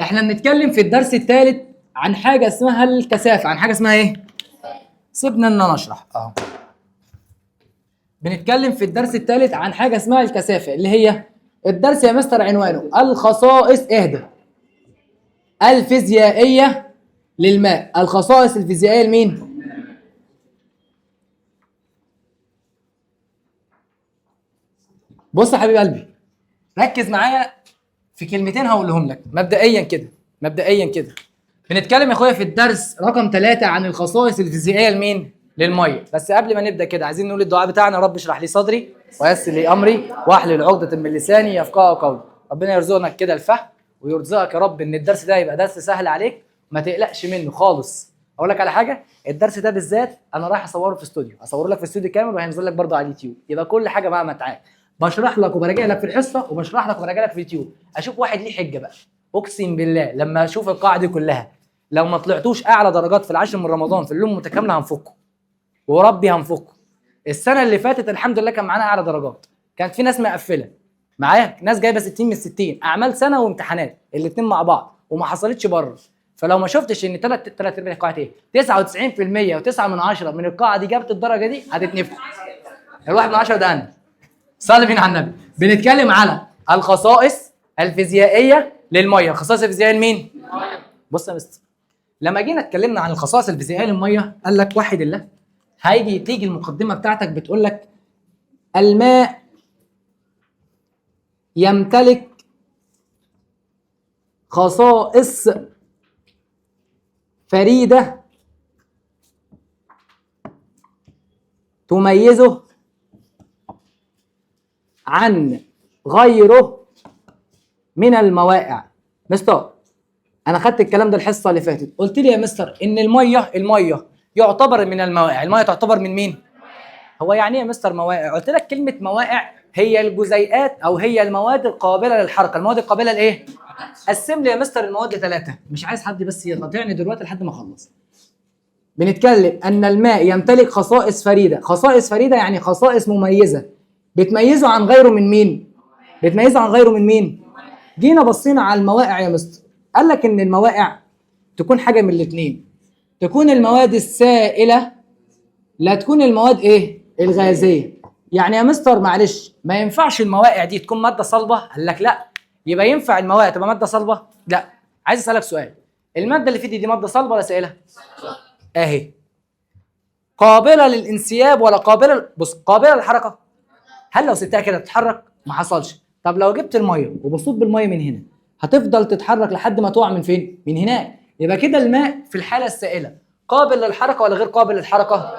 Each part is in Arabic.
احنا بنتكلم في الدرس الثالث عن حاجه اسمها الكثافه. عن حاجه اسمها ايه؟ سيبنا ان انا اشرح اهو. بنتكلم في الدرس الثالث عن حاجه اسمها الكثافه، اللي هي الدرس يا مستر عنوانه الخصائص الفيزيائيه للماء. الخصائص الفيزيائيه لمين؟ بص يا حبيب قلبي، ركز معايا في كلمتين هقولهم لك مبدئيا كده. بنتكلم يا اخويا في الدرس رقم 3 عن الخصائص الفيزيائيه لمين؟ للميه. بس قبل ما نبدا كده عايزين نقول الدعاء بتاعنا: رب اشرح لي صدري ويسر لي امري واحلل عقده من لساني يفقهوا قولي. ربنا يرزقنا كده الفهم ويرزقك يا رب ان الدرس ده يبقى درس سهل عليك، ما تقلقش منه خالص. اقول لك على حاجه، الدرس ده بالذات انا رايح اصوره في استوديو، اصور لك في استوديو كامل وهينزل لك برضه على اليوتيوب، يبقى كل حاجه بقى متعاك. بشرح لك وبراجع لك في الحصه وبشرح لك وبراجع لك في اليوتيوب. اشوف واحد ليه حجه بقى، اقسم بالله لما اشوف القاعده دي كلها لو ما طلعتوش اعلى درجات في العاشر من رمضان في الليله المتكامله هنفكه، وربي هنفكه. السنه اللي فاتت الحمد لله كان معانا اعلى درجات، كانت في ناس مقفله معايا، ناس جايبه 60 من 60، اعمال سنه وامتحانات الاثنين مع بعض وما حصلتش بره. فلو ما شفتش ان ثلاث ارباع القاعه ايه 99% و9 من 10 من القاعه دي جابت الدرجه دي هتتنفخ. الواحد من 10 ده انا صلي بينا على النبي. بنتكلم على الخصائص الفيزيائيه للميه. الخصائص الفيزيائيه لمين؟ بص يا مستر، لما جينا اتكلمنا عن الخصائص الفيزيائيه للميه قال لك واحد الله تيجي المقدمه بتاعتك بتقول لك الماء يمتلك خصائص فريده تميزه عن غيره من الموائع. مستر انا خدت الكلام ده الحصه اللي فاتت، قلت لي يا مستر ان الميه يعتبر من الموائع. الميه تعتبر من مين؟ هو يعني ايه يا مستر موائع؟ قلت لك كلمه موائع هي الجزيئات او هي المواد القابله للحركه. المواد القابله لايه؟ قسم لي يا مستر المواد 3. مش عايز حد بس يقاطعني دلوقتي لحد ما اخلص. بنتكلم ان الماء يمتلك خصائص فريده. خصائص فريده يعني خصائص مميزه بتميزه عن غيره من مين؟ بتميزه عن غيره من مين؟ جينا بصينا على الموائع يا مستر، قال لك ان الموائع تكون حاجه من الاثنين، تكون المواد السائله لا تكون المواد ايه؟ الغازيه. يعني يا مستر معلش ما ينفعش الموائع دي تكون ماده صلبه؟ قال لك لا. يبقى ينفع الموائع تبقى ماده صلبه؟ لا. عايز اسالك سؤال، الماده اللي في دي ماده صلبه ولا سائله؟ اهي قابله للانسياب ولا قابله؟ بص، قابله للحركه. هل لو سبتها كده تتحرك؟ ما حصلش. طب لو جبت الميه وبصيت بالميه من هنا هتفضل تتحرك لحد ما تقع من فين؟ من هناك. يبقى كده الماء في الحاله السائله قابل للحركه ولا غير قابل للحركه؟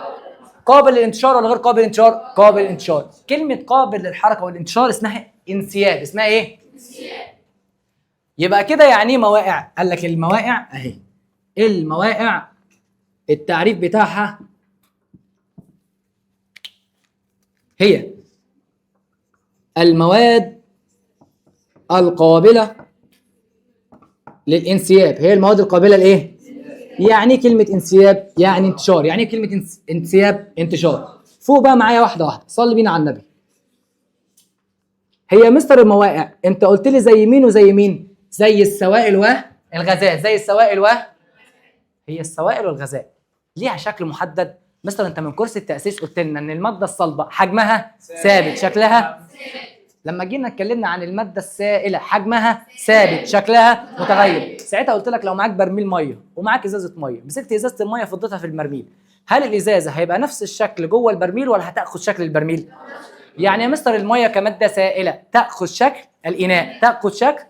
قابل للانتشار ولا غير قابل للانتشار؟ قابل للانتشار. كلمه قابل للحركه والانتشار اسمها انسياب. اسمها ايه؟ انسياب. يبقى كده يعني ايه موائع؟ قال لك الموائع اهي. الموائع التعريف بتاعها هي المواد القابلة للانسياب. هي المواد القابلة لايه؟ يعني كلمة انسياب يعني انتشار. يعني كلمة انسياب؟ انتشار. فوق بقى معايا واحدة واحدة، صلي بينا على النبي. هي مستر الموائع انت قلت لي زي مين وزي مين؟ زي السوائل والغازات. زي السوائل هي السوائل والغازات ليها شكل محدد. مثلا انت من كورس التأسيس قلت لنا ان المادة الصلبة حجمها ثابت شكلها. لما جينا اتكلمنا عن المادة السائلة حجمها ثابت شكلها متغير. ساعتها قلت لك لو معاك برميل ميه ومعاك ازازة ميه، مسكت ازازة الميه فضيتها في البرميل، هل الازازة هيبقى نفس الشكل جوه البرميل ولا هتاخد شكل البرميل؟ يعني يا مستر الميه كمادة سائلة تاخذ شكل الاناء، تاخذ شكل.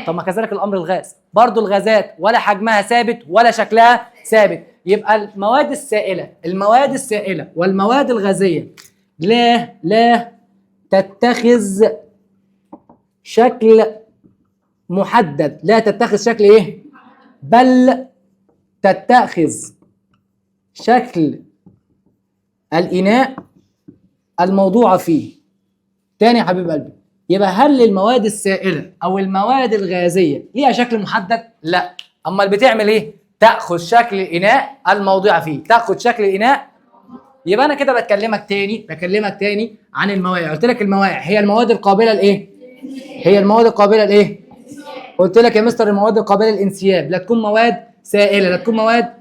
طب ما كذلك الامر الغاز، برضو الغازات ولا حجمها ثابت ولا شكلها ثابت. يبقى المواد السائلة والمواد الغازية لا تتخذ شكل محدد. لا تتخذ شكل ايه؟ بل تتخذ شكل الإناء الموضوع فيه. تاني يا حبيب قلبي، يبقى هل المواد السائلة أو المواد الغازية ليها شكل محدد؟ لا. أما اللي بتعمل ايه؟ تأخذ شكل الإناء الموضوع فيه، تأخذ شكل الإناء. يبقى انا كده بكلمك تاني عن الموائع. قلت لك الموائع هي المواد القابله لايه؟ هي المواد القابله لايه؟ قلت لك يا مستر المواد القابله للانسياب لا تكون مواد سائله لا تكون مواد،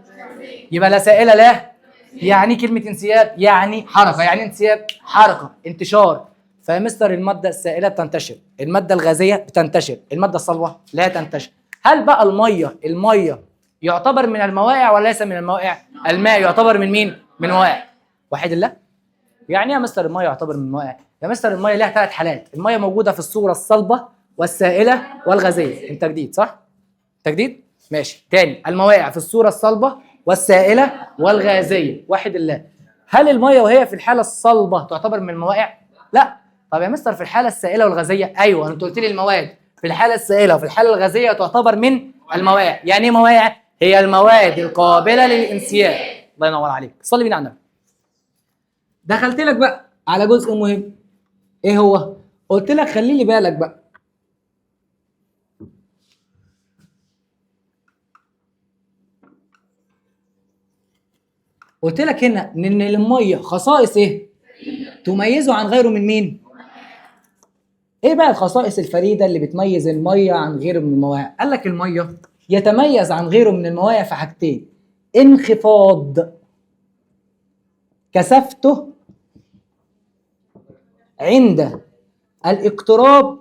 يبقى لا سائله لا. يعني كلمه انسياب يعني حركه، يعني انسياب حركه انتشار. فيا مستر الماده السائله بتنتشر، الماده الغازيه بتنتشر، الماده الصلبه لا تنتشر. هل بقى الميه يعتبر من الموائع ولا ليس من الموائع؟ الماء يعتبر من مين؟ من موائع. وحيد الله. يعني ايه يا مستر الميه يعتبر من الموائع؟ يا مستر الميه لها 3 حالات، الميه موجوده في الصوره الصلبه والسائله والغازيه. انت جديد صح؟ انت جديد؟ ماشي. تاني، الموائع في الصوره الصلبه والسائله والغازيه. وحد الله. هل الميه وهي في الحاله الصلبه تعتبر من الموائع؟ لا. طب يا مستر في الحاله السائله والغازيه؟ ايوه، انت قلت لي المواد في الحاله السائله وفي الحاله الغازيه تعتبر من الموائع. يعني ايه موائع؟ هي المواد القابله للانسياب. الله ينور عليك. صلي بينا على النبي. دخلت لك بقى على جزء مهم. ايه هو؟ قلت لك خلي لي بالك بقى. قلت لك هنا ان الميه خصائص ايه؟ تميزه عن غيره من مين؟ ايه بقى الخصائص الفريده اللي بتميز الميه عن غيره من المواقع؟ قال لك الميه يتميز عن غيره من المواقع في حاجتين: انخفاض كثافته عند الاقتراب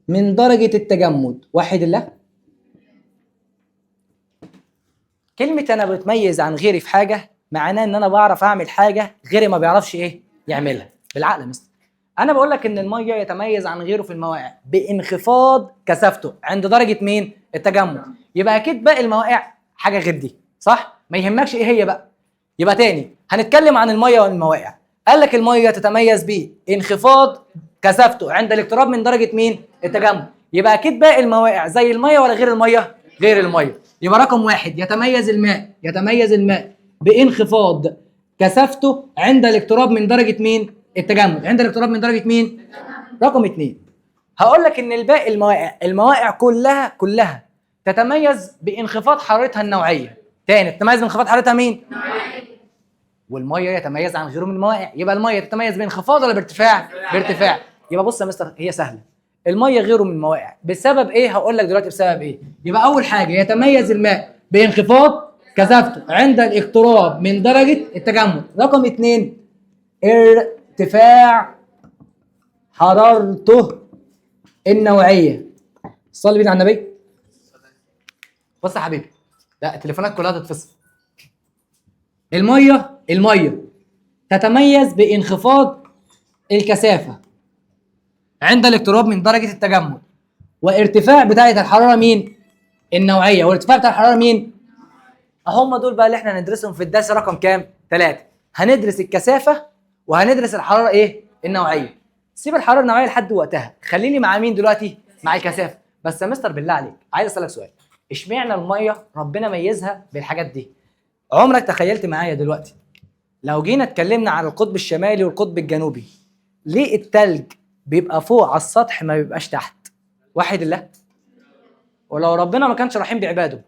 من درجة التجمد. وحد الله. كلمة أنا بتميز عن غيري في حاجة معناه إن أنا بعرف أعمل حاجة غيري ما بيعرفش إيه يعملها. بالعقل يا مستر. أنا بقول لك إن المية يتميز عن غيره في المواقع بانخفاض كثافته عند درجة مين؟ التجمد. يبقى أكيد باقي المواقع حاجة غير دي، صح؟ ما يهمكش إيه هي بقى. يبقى تاني هنتكلم عن المية والمواقع. قال لك المية تتميز بانخفاض كثافته عند الاقتراب من درجة مين؟ التجمد. يبقى أكيد باقي المواقع زي المية ولا غير المية؟ غير المية. يبقى رقم واحد يتميز الماء بانخفاض كثافته عند الاقتراب من درجة مين؟ التجمد. عند الاقتراب من درجة مين؟ رقم اتنين هقول لك ان الباقي المواقع كلها تتميز بانخفاض حرارتها النوعية. تاني تتميز بانخفاض حرارتها مين؟ والميه يتميز عن غيره من المواقع. يبقى الميه تتميز بانخفاض ولا بارتفاع؟ بارتفاع. يبقى بص يا مستر هي سهله. الميه غيره من المواقع بسبب ايه؟ هقول لك دلوقتي بسبب ايه. يبقى اول حاجه يتميز الماء بانخفاض كثافته عند الاقتراب من درجه التجمد. رقم اتنين ارتفاع حرارته النوعيه. صلي بينا على النبي. بص يا حبيبي، لا التليفونات كلها تتفصل. الميه تتميز بانخفاض الكثافه عند الاقتراب من درجه التجمد، وارتفاع بدايه الحراره مين؟ النوعيه. وارتفاع بتاع الحراره مين؟ هم دول بقى اللي احنا هندرسهم في الدرس رقم كام؟ 3. هندرس الكثافه وهندرس الحراره ايه؟ النوعيه. سيب الحراره النوعيه لحد وقتها، خليني مع مين دلوقتي؟ مع الكثافه. بس يا مستر بالله عليك عايز اسالك سؤال، اشمعنى الميه ربنا ميزها بالحاجات دي؟ عمرك تخيلت معايا دلوقتي لو جينا اتكلمنا عن القطب الشمالي والقطب الجنوبي، ليه التلج بيبقى فوق على السطح ما بيبقاش تحت؟ وحد الله. ولو ربنا ما كانش رحيم بعباده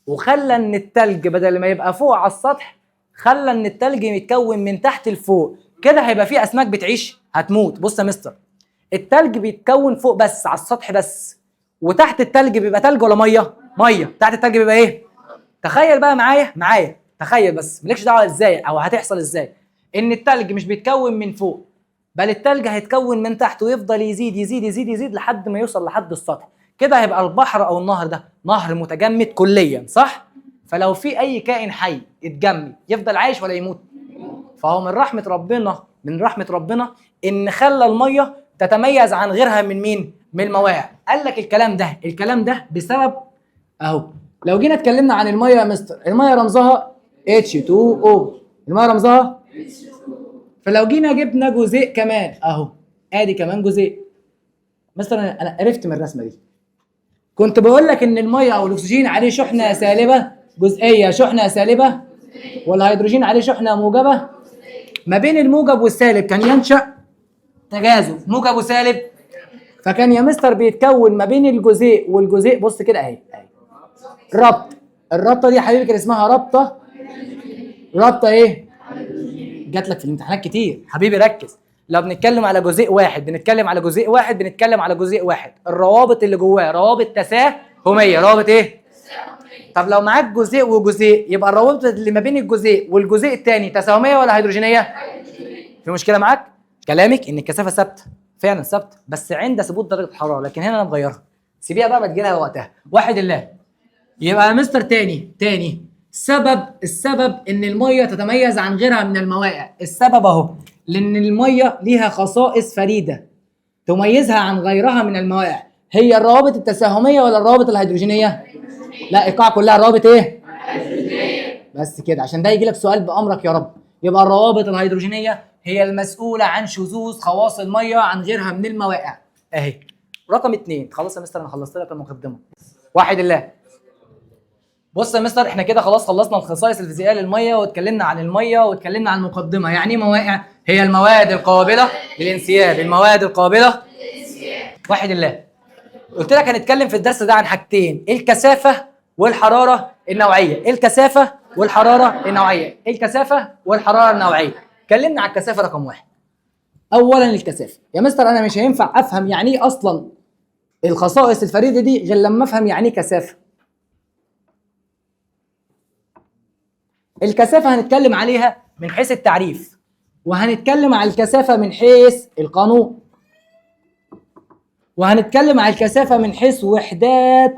وخلى ان التلج بدل ما يبقى فوق على السطح خلى ان التلج يتكون من تحت لفوق، كده هيبقى فيه اسماك بتعيش هتموت. بص يا مستر، التلج بيتكون فوق بس على السطح بس، وتحت التلج بيبقى تلج ولا ميه؟ ميه. تحت التلج بيبقى ايه؟ تخيل بقى معايا تخيل بس، مالكش دعوه ازاي او هتحصل ازاي، ان التلج مش بيتكون من فوق بل التلج هيتكون من تحت ويفضل يزيد يزيد يزيد يزيد لحد ما يوصل لحد السطح. كده هيبقى البحر او النهر ده نهر متجمد كليا، صح؟ فلو في اي كائن حي اتجمد يفضل عايش ولا يموت؟ فهو من رحمه ربنا ان خلى الميه تتميز عن غيرها من مين؟ من المواقع. قال لك الكلام ده بسبب اهو. لو جينا اتكلمنا عن الميه يا مستر، الميه رمزها H2O. الميه رمزها فلو جينا جبنا جزيء كمان اهو، ادي كمان جزيء. مستر انا عرفت من الرسمه دي، كنت بقول لك ان الميه او الاكسجين عليه شحنه سالبه جزئيه، شحنه سالبه، والهيدروجين عليه شحنه موجبه. ما بين الموجب والسالب كان ينشا تجاذب موجب وسالب، فكان يا مستر بيتكون ما بين الجزيء والجزيء. بص كده اهي الرابطه دي يا حبيبي كان اسمها رابطه ايه؟ جات لك في الامتحانات كتير حبيبي ركز. لو بنتكلم على جزيء واحد بنتكلم على جزيء واحد بنتكلم على جزيء واحد، الروابط اللي جواه روابط تساهميه. روابط ايه؟ طب لو معاك جزيء وجزيء يبقى الروابط اللي ما بين الجزيء والجزيء الثاني تساهميه ولا هيدروجينيه؟ في مشكله معاك؟ كلامك ان الكثافه ثابته، فعلا ثابته بس عند ثبوت درجه الحراره، لكن هنا انا مغيرها. سيبيها بقى ما تجي لها وقتها. واحد الله. يبقى يا مستر تاني السبب ان الميه تتميز عن غيرها من الموائع، السبب اهو، لان الميه ليها خصائص فريده تميزها عن غيرها من الموائع. هي الروابط التساهميه ولا الروابط الهيدروجينيه؟ لا، ايقاع كلها روابط ايه؟ بس كده، عشان ده يجي لك سؤال بامرك يا رب. يبقى الروابط الهيدروجينيه هي المسؤوله عن شذوذ خواص الميه عن غيرها من الموائع. اهي. رقم 2. خلاص يا مستر انا خلصت لك المقدمه. واحد الله. بص يا مستر احنا كده خلاص خلصنا الخصائص الفيزيائيه للميه، واتكلمنا عن الميه واتكلمنا عن المقدمه. يعني ايه موائع؟ هي المواد القابله للانسياب. المواد القابله للانسياب. واحد الله. قلت لك هنتكلم في الدرس ده عن حاجتين، الكثافه والحراره النوعيه. الكثافه والحراره النوعيه. الكثافه والحراره النوعيه. اتكلمنا على الكثافه رقم 1. اولا الكثافه يا مستر انا مش هينفع افهم يعني ايه اصلا الخصائص الفريده دي غير لما افهم يعني ايه كثافه. الكثافه هنتكلم عليها من حيث التعريف، وهنتكلم على الكثافه من حيث القانون، وهنتكلم على الكثافه من حيث وحدات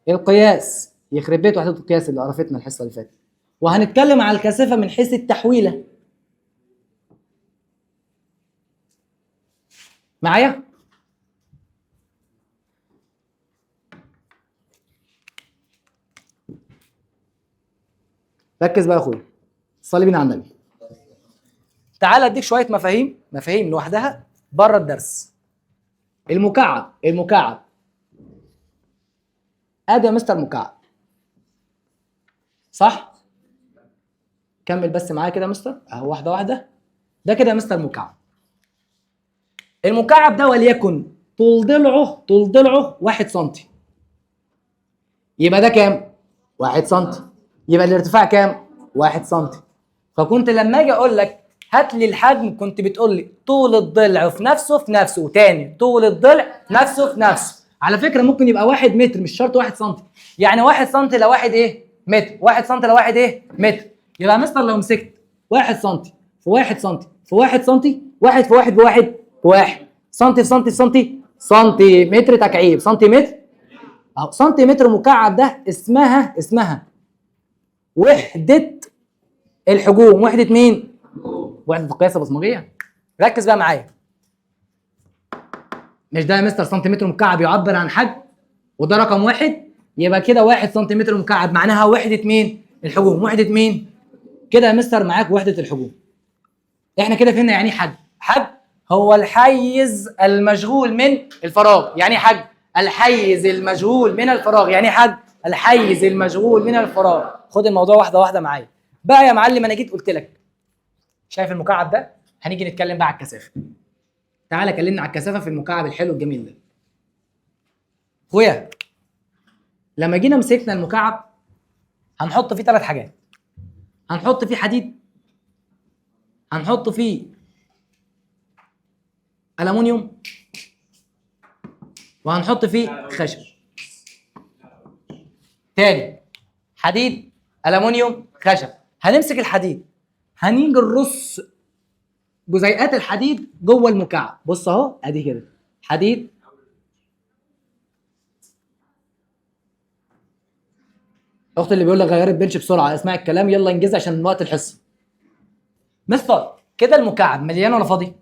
القياس. يخرب بيت وحدات القياس اللي عرفتنا الحصه اللي فاتت. وهنتكلم على الكثافه من حيث التحويله. معايا؟ ركز بقى يا اخويا، صلي بينا على النبي. تعال اديك شويه مفاهيم لوحدها بره الدرس. المكعب ادي يا مستر مكعب، صح؟ كمل بس معايا كده يا مستر اهو، واحده واحده. ده كده يا مستر مكعب. المكعب ده وليكن طول ضلعه 1 سم، يبقى ده كام؟ 1 سم. يبقى الارتفاع كام؟ 1 سم. فكنت لما اجي اقول لك هات لي الحجم كنت بتقول لي طول الضلع في نفسه تاني، طول الضلع في نفسه. على فكره ممكن يبقى 1 متر، مش شرط 1 سم. يعني 1 سم لواحد ايه؟ متر. 1 سم لواحد ايه؟ متر. يبقى مستر لو مسكت 1 سم في 1 سم في 1 سم، 1 في 1 بواحد بواحد، سم في سم في سنتيمتر تكعيب، سنتيمتر اهو. سنتيمتر مكعب ده اسمها وحده الحجوم. وحده مين؟ وحده القياس البصمجيه. ركز بقى معايا. مش ده يا مستر سنتيمتر مكعب يعبر عن حجم وده رقم 1؟ يبقى كده 1 سنتيمتر مكعب معناها وحده مين؟ الحجوم. وحده مين؟ كده يا مستر معاك وحده الحجوم. احنا كده فهمنا يعني ايه حجم. حجم هو الحيز المشغول من الفراغ. يعني ايه حجم؟ الحيز المشغول من الفراغ. يعني ايه حجم؟ الحيز المشغول من الفراغ. خد الموضوع واحده واحده معايا بقى يا معلم. انا جيت قلت لك شايف المكعب ده؟ هنيجي نتكلم بقى على الكثافه. تعالى كلمنا على الكثافه في المكعب الحلو الجميل ده. اخويا لما جينا مسكنا المكعب هنحط فيه 3 حاجات. هنحط فيه حديد، هنحط فيه ألمونيوم، وهنحط فيه خشب. تاني، حديد، ألمونيوم، خشب. هنمسك الحديد هنيجي نرص جزيئات الحديد جوه المكعب. بص اهو ادي كده حديد، اخت اللي بيقول لك غيري البنش بسرعه اسمعي الكلام يلا انجزي عشان وقت الحصه. مستر كده المكعب مليان ولا فاضي؟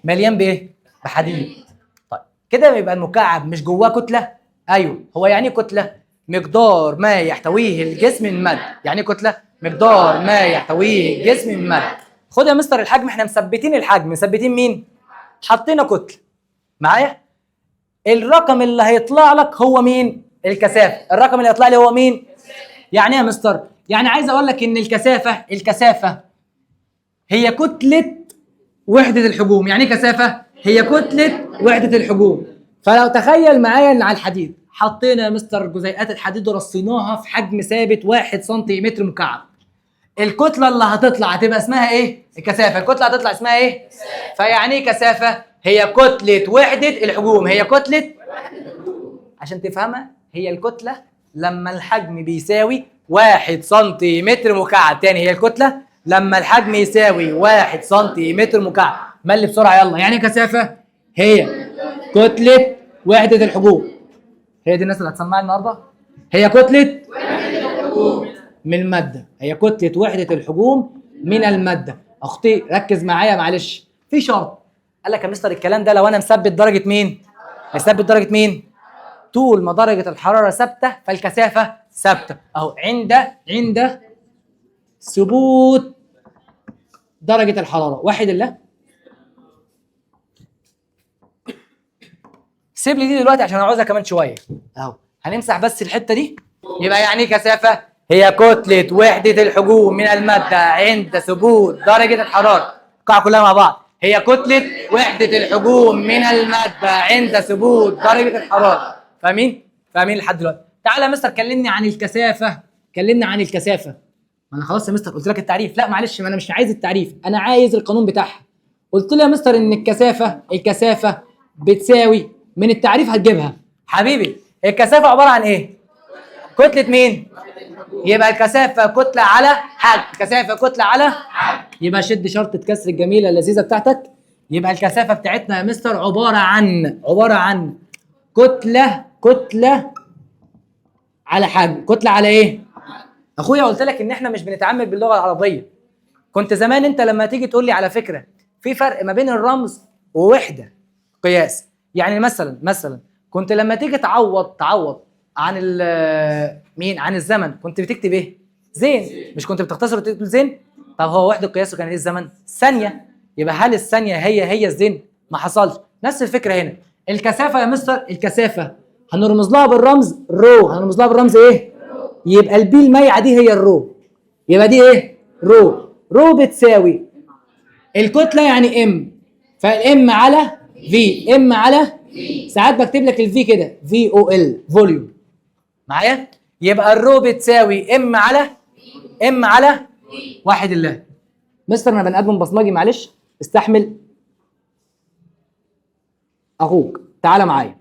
مليان بايه؟ بحديد. طيب كده يبقى المكعب مش جواه كتله؟ ايوه. هو يعني ايه كتله؟ مقدار ما يحتويه الجسم من مادة. يعني ايه كتله؟ مقدار ما يحتويه الجسم من مادة. خد يا مستر الحجم، احنا مثبتين الحجم. مثبتين مين؟ حطينا كتله. معايا؟ الرقم اللي هيطلع لك هو مين؟ الكثافه. الرقم اللي هيطلع لي هو مين؟ يعني ايه يا مستر؟ يعني عايز اقول لك ان الكثافه هي كتله وحده الحجوم. يعني ايه كثافه؟ هي كتله وحده الحجوم. فلو تخيل معايا ان على الحديد حطينا يا مستر جزيئات الحديد ورصيناها في حجم ثابت 1 سنتيمتر مكعب. الكتله اللي هتطلع هتبقى اسمها ايه؟ الكثافه. الكتله هتطلع اسمها ايه؟ فيعني ايه كثافه؟ هي كتله وحده الحجوم. هي كتله، عشان تفهمها، هي الكتله لما الحجم بيساوي 1 سنتيمتر مكعب. تاني، هي الكتله لما الحجم يساوي 1 سنتيمتر مكعب. ملي بسرعه يلا. يعني ايه كثافه؟ هي كتله وحده الحجوم. هي دي الناس اللي هتسمعها النهارده. هي كتله من الماده. هي كتله وحده الحجوم من الماده. اختي ركز معايا معلش، في شرط. قال لك يا مستر الكلام ده لو انا مثبت درجه مين؟ مثبت درجه مين؟ طول ما درجه الحراره ثابته فالكثافه ثابته. اهو عند ثبوت درجه الحراره. واحد الله. سيب لي دي دلوقتي عشان عاوزها كمان شويه. اهو هنمسح بس الحته دي. يبقى يعني ايه كثافه؟ هي كتله وحده الحجوم من الماده عند ثبوت درجه الحراره. القاعه كلها مع بعض. هي كتله وحده الحجوم من الماده عند ثبوت درجه الحراره. فاهمين؟ فاهمين لحد دلوقتي؟ تعالى يا مستر كلمني عن الكثافه. كلمني عن الكثافه. ما انا خلاص يا مستر قلت لك التعريف. لا معلش، ما انا مش عايز التعريف، انا عايز القانون بتاعها. قلت لي يا مستر ان الكثافه بتساوي، من التعريف هتجيبها حبيبي. الكثافه عباره عن ايه؟ كتله مين؟ يبقى الكثافه كتله على حجم. كثافه كتله على حجم. يبقى شد شرطه كسر الجميله اللذيذه بتاعتك. يبقى الكثافه بتاعتنا يا مستر عباره عن كتله على حجم. كتله على ايه؟ اخويا قلت لك ان احنا مش بنتعامل باللغه العربيه. كنت زمان انت لما تيجي تقول لي على فكره في فرق ما بين الرمز ووحده قياس. يعني مثلا كنت لما تيجي تعوض عن مين؟ عن الزمن. كنت بتكتب ايه؟ زين. مش كنت بتختصر وتكتب زين؟ طب هو وحده قياسه كان ايه الزمن؟ ثانيه. يبقى هل الثانيه هي الزين؟ ما حصلش. نفس الفكره هنا. الكثافه يا مستر، الكثافه هنرمز لها بالرمز رو. هنرمز لها بالرمز ايه؟ يبقى البي الميعه دي هي الرو. يبقى دي ايه؟ رو بتساوي الكتله يعني ام، فالام على في. ام على ساعات بكتب لك الفي كده في او ال فوليوم. معايا؟ يبقى الرو بتساوي ام على واحد الله. مستر انا بني ادم بصمجي معلش استحمل. اخوك تعالى معايا.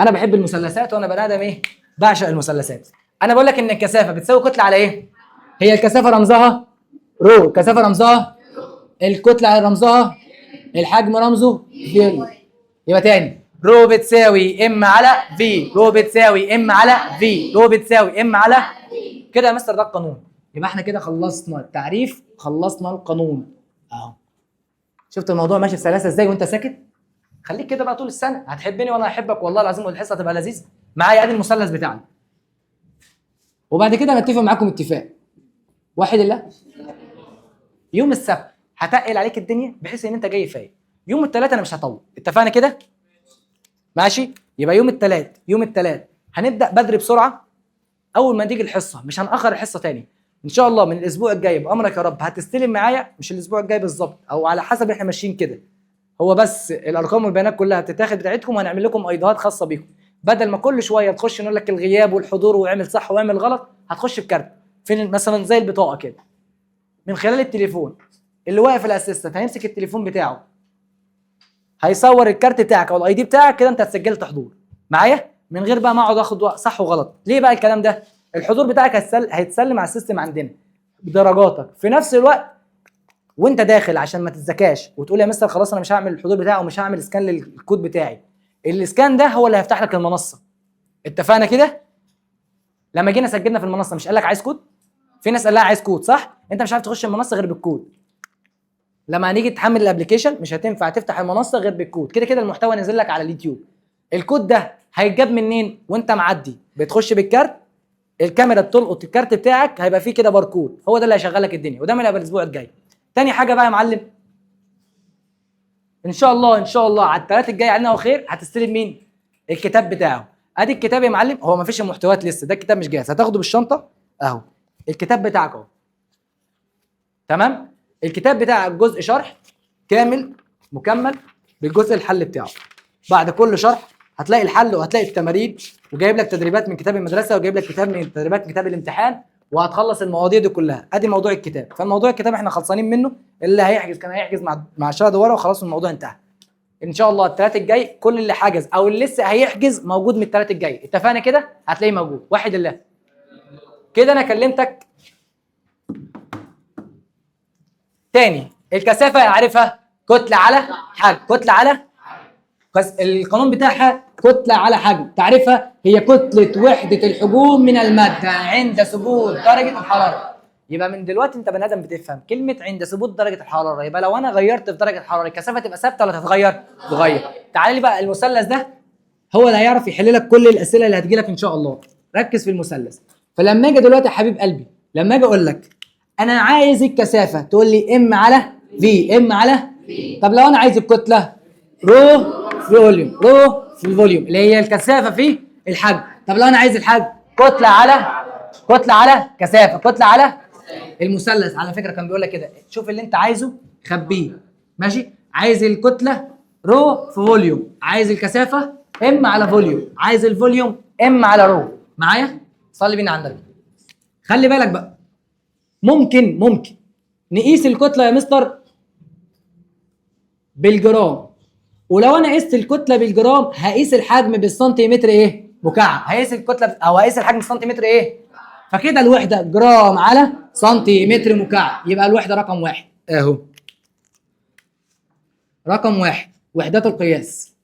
انا بحب المثلثات وانا بني ادم ايه؟ بعشق المثلثات. انا بقول لك ان الكثافه بتساوي كتله على ايه؟ هي الكثافه رمزها رو. الكثافه رمزها الكتله رمزها الحجم رمزه في. يبقى تاني رو بتساوي ام على في. رو بتساوي ام على في. رو بتساوي ام على كده يا مستر. ده القانون. يبقى احنا كده خلصنا التعريف، خلصنا القانون. اهو شفت الموضوع ماشي بسلاسه ازاي وانت ساكت؟ خليك كده بقى طول السنه. هتحبني وانا هحبك والله العظيم، والحصه هتبقى لذيذه. معايا ادي المثلث بتاعنا. وبعد كده نتفق معاكم اتفاق. واحد الله. يوم السبت هتقل عليك الدنيا بحيث ان انت جاي فايق. يوم الثلاث انا مش هطول. اتفقنا كده؟ ماشي. يبقى يوم الثلاث هنبدا بدري بسرعه. اول ما تيجي الحصه مش هنأخر الحصه تاني ان شاء الله. من الاسبوع الجاي بامرك يا رب هتستلم معايا. مش الاسبوع الجاي بالظبط او على حسب احنا ماشيين كده. هو بس الارقام والبيانات كلها بتتاخد بتاعتكم وهنعمل لكم ايضاحات خاصه بيكم. بدل ما كل شويه تخش نقول لك الغياب والحضور واعمل صح واعمل غلط، هتخش بكارت فين مثلا زي البطاقه كده من خلال التليفون. اللي واقف الاسيستنت هيمسك التليفون بتاعه هيصور الكارت بتاعك او الاي دي بتاعك كده انت هتسجلت حضور معايا من غير بقى ما اقعد اخد صح وغلط. ليه بقى الكلام ده؟ الحضور بتاعك هيتسلم على السيستم عندنا بدرجاتك في نفس الوقت وانت داخل عشان ما تتزكاش وتقول يا مستر خلاص انا مش هعمل الحضور بتاعي ومش هعمل اسكان للكود بتاعي. الاسكان ده هو اللي هيفتح لك المنصه. اتفقنا كده؟ لما جينا سجلنا في المنصه مش قال لك عايز كود؟ في ناس قال لها عايز كود صح؟ انت مش عارف تخش المنصه غير بالكود. لما هنيجي تحمل الابلكيشن مش هتنفع تفتح المنصه غير بالكود. كده كده المحتوى نزل لك على اليوتيوب. الكود ده هيتجاب منين؟ وانت معدي بتخش بالكارت، الكاميرا بتلقط الكارت بتاعك هيبقى فيه كده باركود، هو ده اللي هيشغل لك الدنيا. وده من الاسبوع الجاي. تاني حاجه بقى يا معلم، ان شاء الله على الثلاث الجاي علينا وخير هتستلم مين؟ الكتاب بتاعه. ادي الكتاب يا معلم. هو ما فيش المحتويات لسه، ده الكتاب مش جاهز، هتاخده بالشنطه اهو. الكتاب بتاعك اهو تمام. الكتاب بتاعك جزء شرح كامل مكمل بالجزء الحل بتاعه. بعد كل شرح هتلاقي الحل وهتلاقي التمارين وجايب لك تدريبات من كتاب المدرسه وجايب لك كتاب من تدريبات كتاب الامتحان وهتخلص المواضيع دي كلها. ادي موضوع الكتاب. فالموضوع الكتاب احنا خلصانين منه. اللي هيحجز كان هيحجز مع شهد ورا وخلاص الموضوع انتهى. ان شاء الله الثلاث الجاي كل اللي حجز او اللي لسه هيحجز موجود من الثلاث الجاي. اتفقنا كده؟ هتلاقيه موجود. واحد الله. كده انا كلمتك. تاني الكثافه عارفها كتله على حجم. كتله على القانون بتاعها كتله على حجم. تعرفها هي كتله وحده الحجوم من الماده عند ثبوت درجه الحراره. يبقى من دلوقتي انت بني ادم بتفهم كلمه عند ثبوت درجه الحراره. يبقى لو انا غيرت في درجه الحراره الكثافه تبقى ثابته ولا تتغير؟ تتغير. تعالى لي بقى المثلث ده هو اللي هيعرف يحل لك كل الاسئله اللي هتجي لك ان شاء الله. ركز في المثلث. فلما اجي دلوقتي يا حبيب قلبي لما اجي اقول لك انا عايز الكثافه تقول لي ام على في. ام على في. طب لو انا عايز الكتله رو في فوليوم. رو في الفوليوم اللي هي الكثافه في الحجم. طب لو انا عايز الحجم كتله على كثافه. كتله على المثلث. على فكره كان بيقول لك كده شوف اللي انت عايزه خبيه. ماشي. عايز الكتله رو في فوليوم. عايز الكثافه ام على فوليوم. عايز الفوليوم ام على رو. معايا؟ صلي بينا على النبي. خلي بالك بقى ممكن نقيس الكتله يا مستر بالجرام. ولو انا قست الكتله بالجرام هقيس الحجم بالسنتيمتر ايه مكعب. هقيس الكتله او هقيس الحجم بالسنتيمتر ايه. فكده الوحده جرام على سنتيمتر مكعب. يبقى الوحده رقم واحد اهو. رقم واحد وحدات القياس.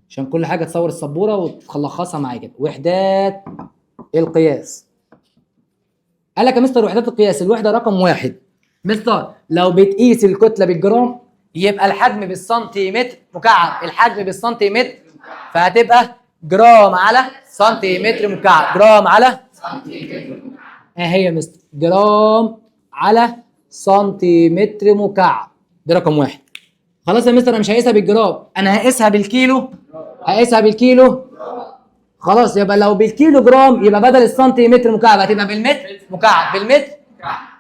عشان كل حاجه تصور السبوره وتلخصها معايا كده. وحدات القياس. قال لك يا مستر وحدات القياس الوحده رقم واحد. مستر لو بتقيس الكتله بالجرام يبقى الحجم بالسنتيمتر مكعب. الحجم بالسنتيمتر فهتبقى جرام على سنتيمتر مكعب. جرام على سنتيمتر مكعب. اهي يا مستر جرام على سنتيمتر مكعب. ده رقم واحد. خلاص يا مستر انا مش هقيسها بالجرام انا هقيسها بالكيلو. هقيسها بالكيلو. خلاص يبقى لو بالكيلو جرام يبقى بدل السنتيمتر مكعب هتبقى بالمتر مكعب. بالمتر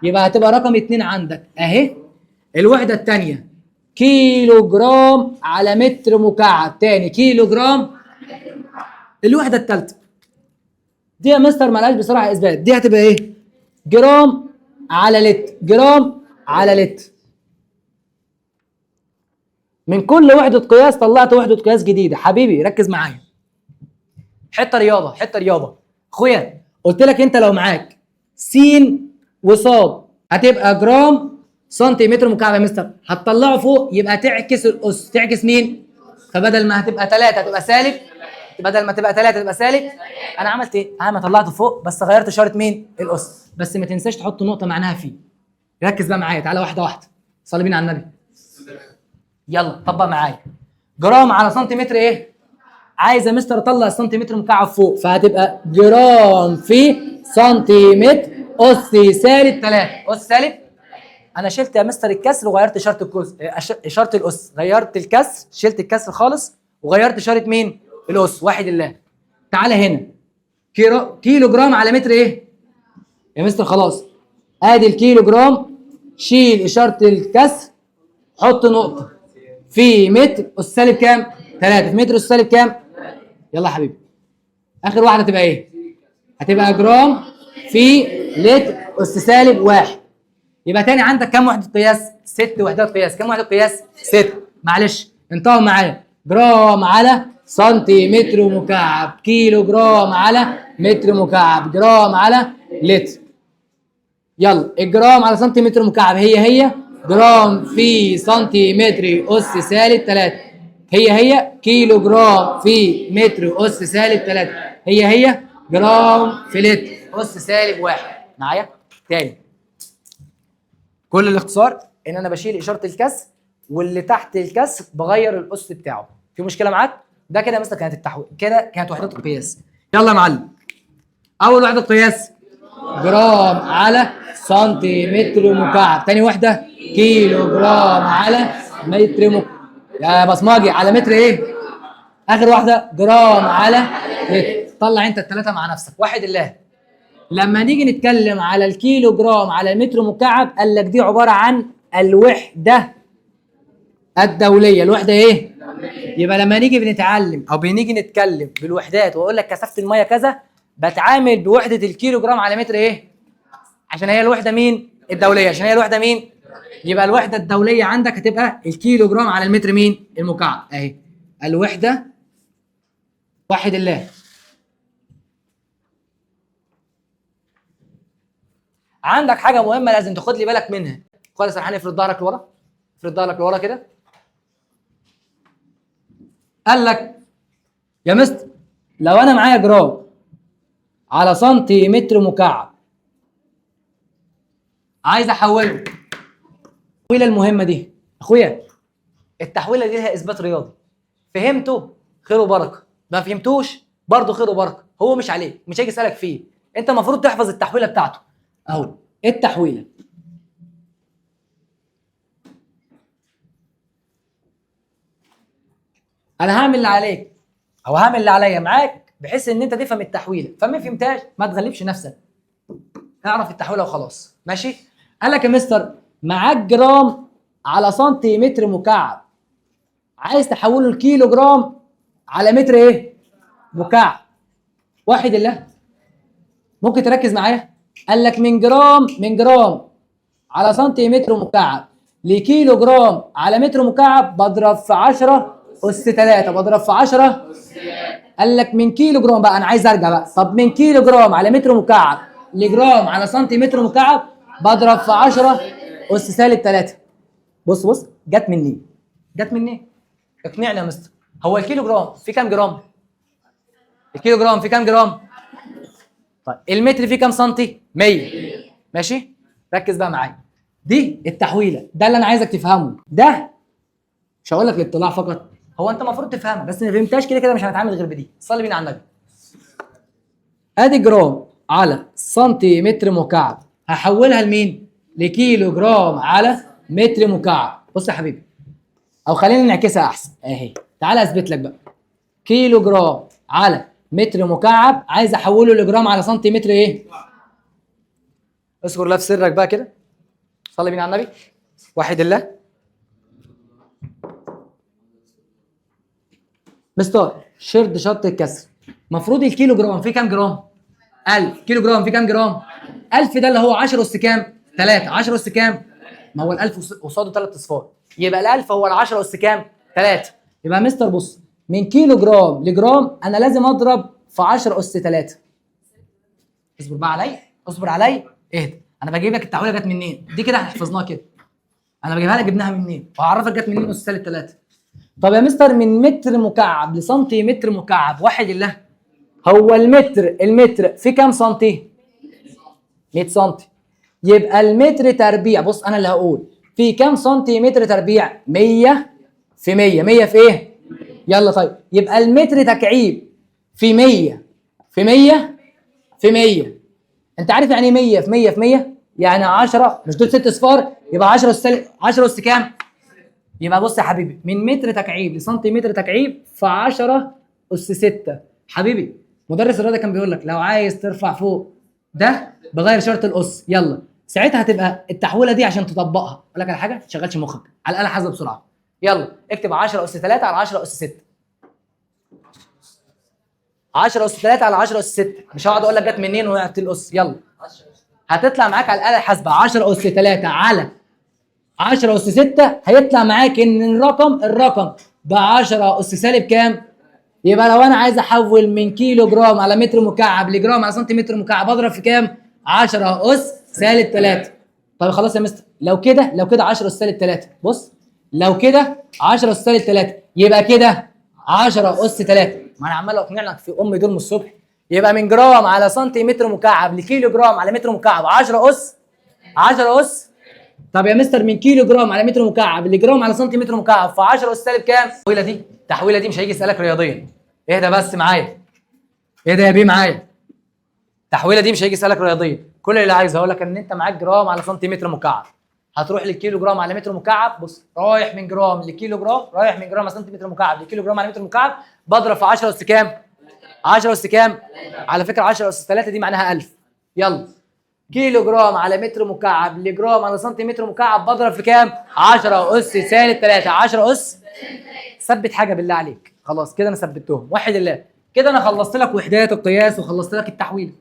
يبقى هتبقى رقم 2 عندك اهي. الوحده الثانيه كيلو جرام على متر مكعب. تاني كيلو جرام. الوحده الثالثه دي يا مستر مالهاش بصراحه اثبات. دي هتبقى ايه؟ جرام على لتر. جرام على لتر. من كل وحده قياس طلعت وحده قياس جديده. حبيبي ركز معايا. حته رياضه اخويا. قلت لك انت لو معاك س وصاد هتبقى جرام سنتيمتر مكعب يا مستر. هتطلعه فوق يبقى تعكس الاس. تعكس مين؟ فبدل ما هتبقى 3 هتبقى سالب. بدل ما تبقى 3 تبقى سالب. انا عملت ايه؟ انا طلعته فوق بس غيرت اشاره مين؟ الاس. بس ما تنساش تحط نقطه معناها فيه. ركز بقى معايا. تعالى واحده واحده. صلي بينا على النبي. يلا طبق معايا. جرام على سنتيمتر ايه؟ عايز يا مستر اطلع السنتيمتر مكعب فوق فهتبقى جرام في سنتيمتر اس سالب 3. اس سالب. انا شلت يا مستر الكسر وغيرت اشاره الكسر. اشاره الاس. غيرت الكسر. شلت الكسر خالص وغيرت اشاره مين؟ الاس. واحد الله. تعالى هنا كيلو جرام على متر ايه يا مستر؟ خلاص ادي الكيلو جرام. شيل اشاره الكسر. حط نقطه في متر اس سالب كام؟ 3. في متر اس سالب كام؟ يلا يا حبيبي. اخر واحده هتبقى ايه؟ هتبقى جرام في لتر اس سالب 1. يبقى تاني عندك كام وحده قياس؟ 6 وحدات قياس. كام وحده قياس؟ 6. معلش انتهوا معايا. جرام على سنتيمتر مكعب. كيلو جرام على متر مكعب. جرام على لتر. يلا الجرام على سنتيمتر مكعب هي جرام في سنتيمتر اس سالب 3. هي كيلو جرام في متر اس سالب 3. هي جرام في لتر اس سالب 1. معايا؟ تاني كل الاختصار ان انا بشيل اشاره الكسر واللي تحت الكسر بغير الاس بتاعه. في مشكله معاك؟ ده كده مثلا كانت كده كانت وحدات القياس. يلا يا معلم. اول وحده قياس جرام على سنتيمتر مكعب. تاني وحده كيلو جرام على متر مكعب. يا بصماجي على متر ايه؟ اخر واحده جرام على لتر. طلع انت الثلاثه مع نفسك. واحد الله. لما نيجي نتكلم على الكيلو جرام على المتر مكعب قال لك دي عباره عن الوحده الدوليه. الوحده ايه؟ يبقى لما نيجي بنتعلم او بنيجي نتكلم بالوحدات واقول لك كثافه الميه كذا بتعامل بوحده الكيلو جرام على متر ايه؟ عشان هي الوحده مين؟ الدوليه. عشان هي الوحده مين؟ يبقى الوحده الدوليه عندك هتبقى الكيلو جرام على المتر مين؟ المكعب اهي. الوحده وحد الله. عندك حاجه مهمه لازم تاخد لي بالك منها. خد يا سرحان، افرد ظهرك لورا، افرد ظهرك لورا كده. قال لك يا مستر لو انا معايا جرام على سنتيمتر مكعب عايز احوله التحويله المهمه دي. اخويا التحويله دي لها اثبات رياضي، فهمته خير وبركه، ما فهمتوش برضه خير وبركه، هو مش عليك، مش هيجي يسالك فيه، انت المفروض تحفظ التحويله بتاعته. اهو التحويله انا هعمل اللي عليك او هعمل اللي عليا معاك بحيث ان انت تفهم التحويله، فما فهمتهاش ما تغلبش نفسك، اعرف التحويله وخلاص. ماشي؟ قال لك يا مستر معاك جرام على سنتيمتر مكعب عايز تحوله لكيلو جرام على متر ايه؟ مكعب. واحد الله، ممكن تركز معايا؟ قال لك من جرام على سنتيمتر مكعب لكيلو جرام على متر مكعب بضرب في 10 أس 3. بضرب في 10. قال لك من كيلو جرام بقى، انا عايز ارجع بقى. طب من كيلو جرام على متر مكعب لجرام على سنتيمتر مكعب بضرب في 10 أس سالب 3. بص بص جت منين؟ جت منين؟ اقنعني يا مستر. هو الكيلو جرام في كام جرام؟ الكيلو جرام في كام جرام؟ طيب المتر فيه كام سنتي؟ 100. ماشي؟ ركز بقى معايا. دي التحويله، ده اللي انا عايزك تفهمه. ده مش هقول لك الاطلاع فقط، هو انت المفروض تفهمها بس ما فهمتهاش كده كده مش هنتعامل غير بدي. صلي بينا على النبي. ادي جرام على سنتيمتر مكعب هحولها لمين؟ لكيلو جرام على متر مكعب. بص يا حبيبي، او خلينا نعكسها احسن اهي. تعالى اثبت لك بقى. كيلو جرام على متر مكعب عايز احوله لجرام على سنتيمتر ايه؟ اذكر الله في سرك بقى كده. صلي بينا على النبي. وحد الله. مستر شرط شرط الكسر. المفروض الكيلو جرام فيه كام جرام؟ 1000. كيلو جرام فيه كام جرام؟ 1000 ده اللي هو 10 اس كام؟ 3. 10 اس كام؟ ما هو ال1000 قصاده 3 اصفار، يبقى ال1000 هو ال10 اس كام؟ 3. يبقى مستر بص، من كيلو جرام لجرام انا لازم اضرب في 10 اس 3. اصبر بقى عليا، اصبر عليا، اهدى. انا بجيب لك التحويله جت منين؟ دي كده حفظناها كده. انا بجيبها لك جبناها منين؟ وهعرفك جت منين اس سالب 3. طب يا مستر من متر مكعب لسنتيمتر مكعب وحد الله. هو المتر في كام سنتي؟ 100 سنتي. يبقى المتر تربيع، بص انا اللي هقول في كام سنتيمتر تربيع؟ 100 في 100. 100 في ايه؟ يلا طيب يبقى المتر تكعيب في 100 في 100 في 100. انت عارف يعني ايه 100 في 100 في 100؟ يعني 10، مش دول 6 اصفار؟ يبقى 10 اس 10 اس كام؟ يبقى بص يا حبيبي، من متر تكعيب لسنتيمتر تكعيب في 10 اس 6. حبيبي مدرس الرياضه كان بيقول لك لو عايز ترفع فوق ده بغير شرط الاس. يلا ساعتها هتبقى التحويله دي عشان تطبقها اقول لك على حاجه ما تشغلش مخك، على الاقل حاسبه بسرعه. يلا اكتب 10 اس 3 على 10 اس 6. 10 اس 3 على 10 اس 6. مش هقعد اقول لك جت منين وقعت الاس. يلا هتطلع معاك على الاله الحاسبه 10 اس 3 على 10 اس 6. هيطلع معاك ان الرقم ب 10 اس سالب كام؟ يبقى لو انا عايز احول من كيلو جرام على متر مكعب لجرام على سنتيمتر مكعب اضرب في كام؟ 10 اس سالب 3. طب خلاص يا مستر لو كده 10 اس سالب 3. بص لو كده 10 اس سالب 3 يبقى كده 10 اس 3. ما انا عمال اقنع لك في دول من الصبح. يبقى من جرام على سنتيمتر مكعب لكيلو جرام على متر مكعب 10 اس. طب يا مستر من كيلو جرام على متر مكعب لجرام على سنتيمتر مكعب في 10 اس سالب كام؟ التحويله دي مش هيجي يسالك رياضيا. اهدى بس معايا، اهدى يا بيه معايا. التحويله دي مش هيجي يسالك رياضيا. كل اللي عايز اقول لك ان انت معاك جرام على سنتيمتر مكعب، هتروح للكيلو جرام على متر مكعب. بص رايح من جرام لكيلو جرام، رايح من جرام على سنتيمتر مكعب لكيلو جرام على متر مكعب بضرب في 10 اس كام؟ 10 اس كام؟ على فكره 10 اس 3 دي معناها 1000. يلا كيلو جرام على متر مكعب لجرام على سنتيمتر مكعب بضرب في كام؟ 10 اس سالب 3. 10 اس. ثبت حاجه بالله عليك. خلاص كده انا ثبتهم. وحد الله. كده انا خلصت لك وحدات القياس وخلصت لك التحويل.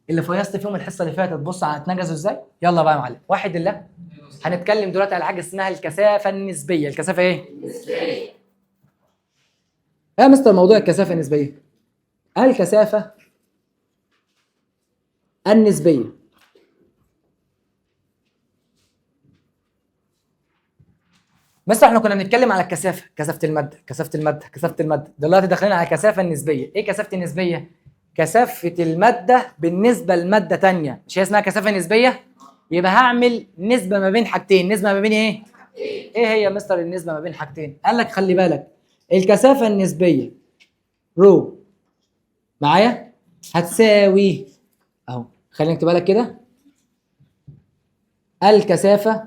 اللي فيصت فيهم الحصه اللي فاتت بص هتنجزوا ازاي. يلا بقى يا معلم، واحد الله. هنتكلم دلوقتي على حاجه اسمها الكثافه النسبيه. الكثافه ايه؟ النسبيه. يا مستر موضوع الكثافه النسبيه. الكثافه النسبيه مستر احنا كنا بنتكلم على الكثافه، كثافه الماده، كثافه الماده، كثافه الماده. دلوقتي داخلين على الكثافه النسبيه. ايه كثافه النسبيه؟ كثافه الماده بالنسبه لماده ثانيه. مش هي اسمها كثافه نسبيه؟ يبقى هعمل نسبه ما بين حاجتين. نسبه ما بين ايه؟ ايه هي يا مستر النسبه ما بين حاجتين؟ قال لك خلي بالك الكثافه النسبيه رو معايا هتساوي اهو، خلينا نكتبها لك كده. الكثافه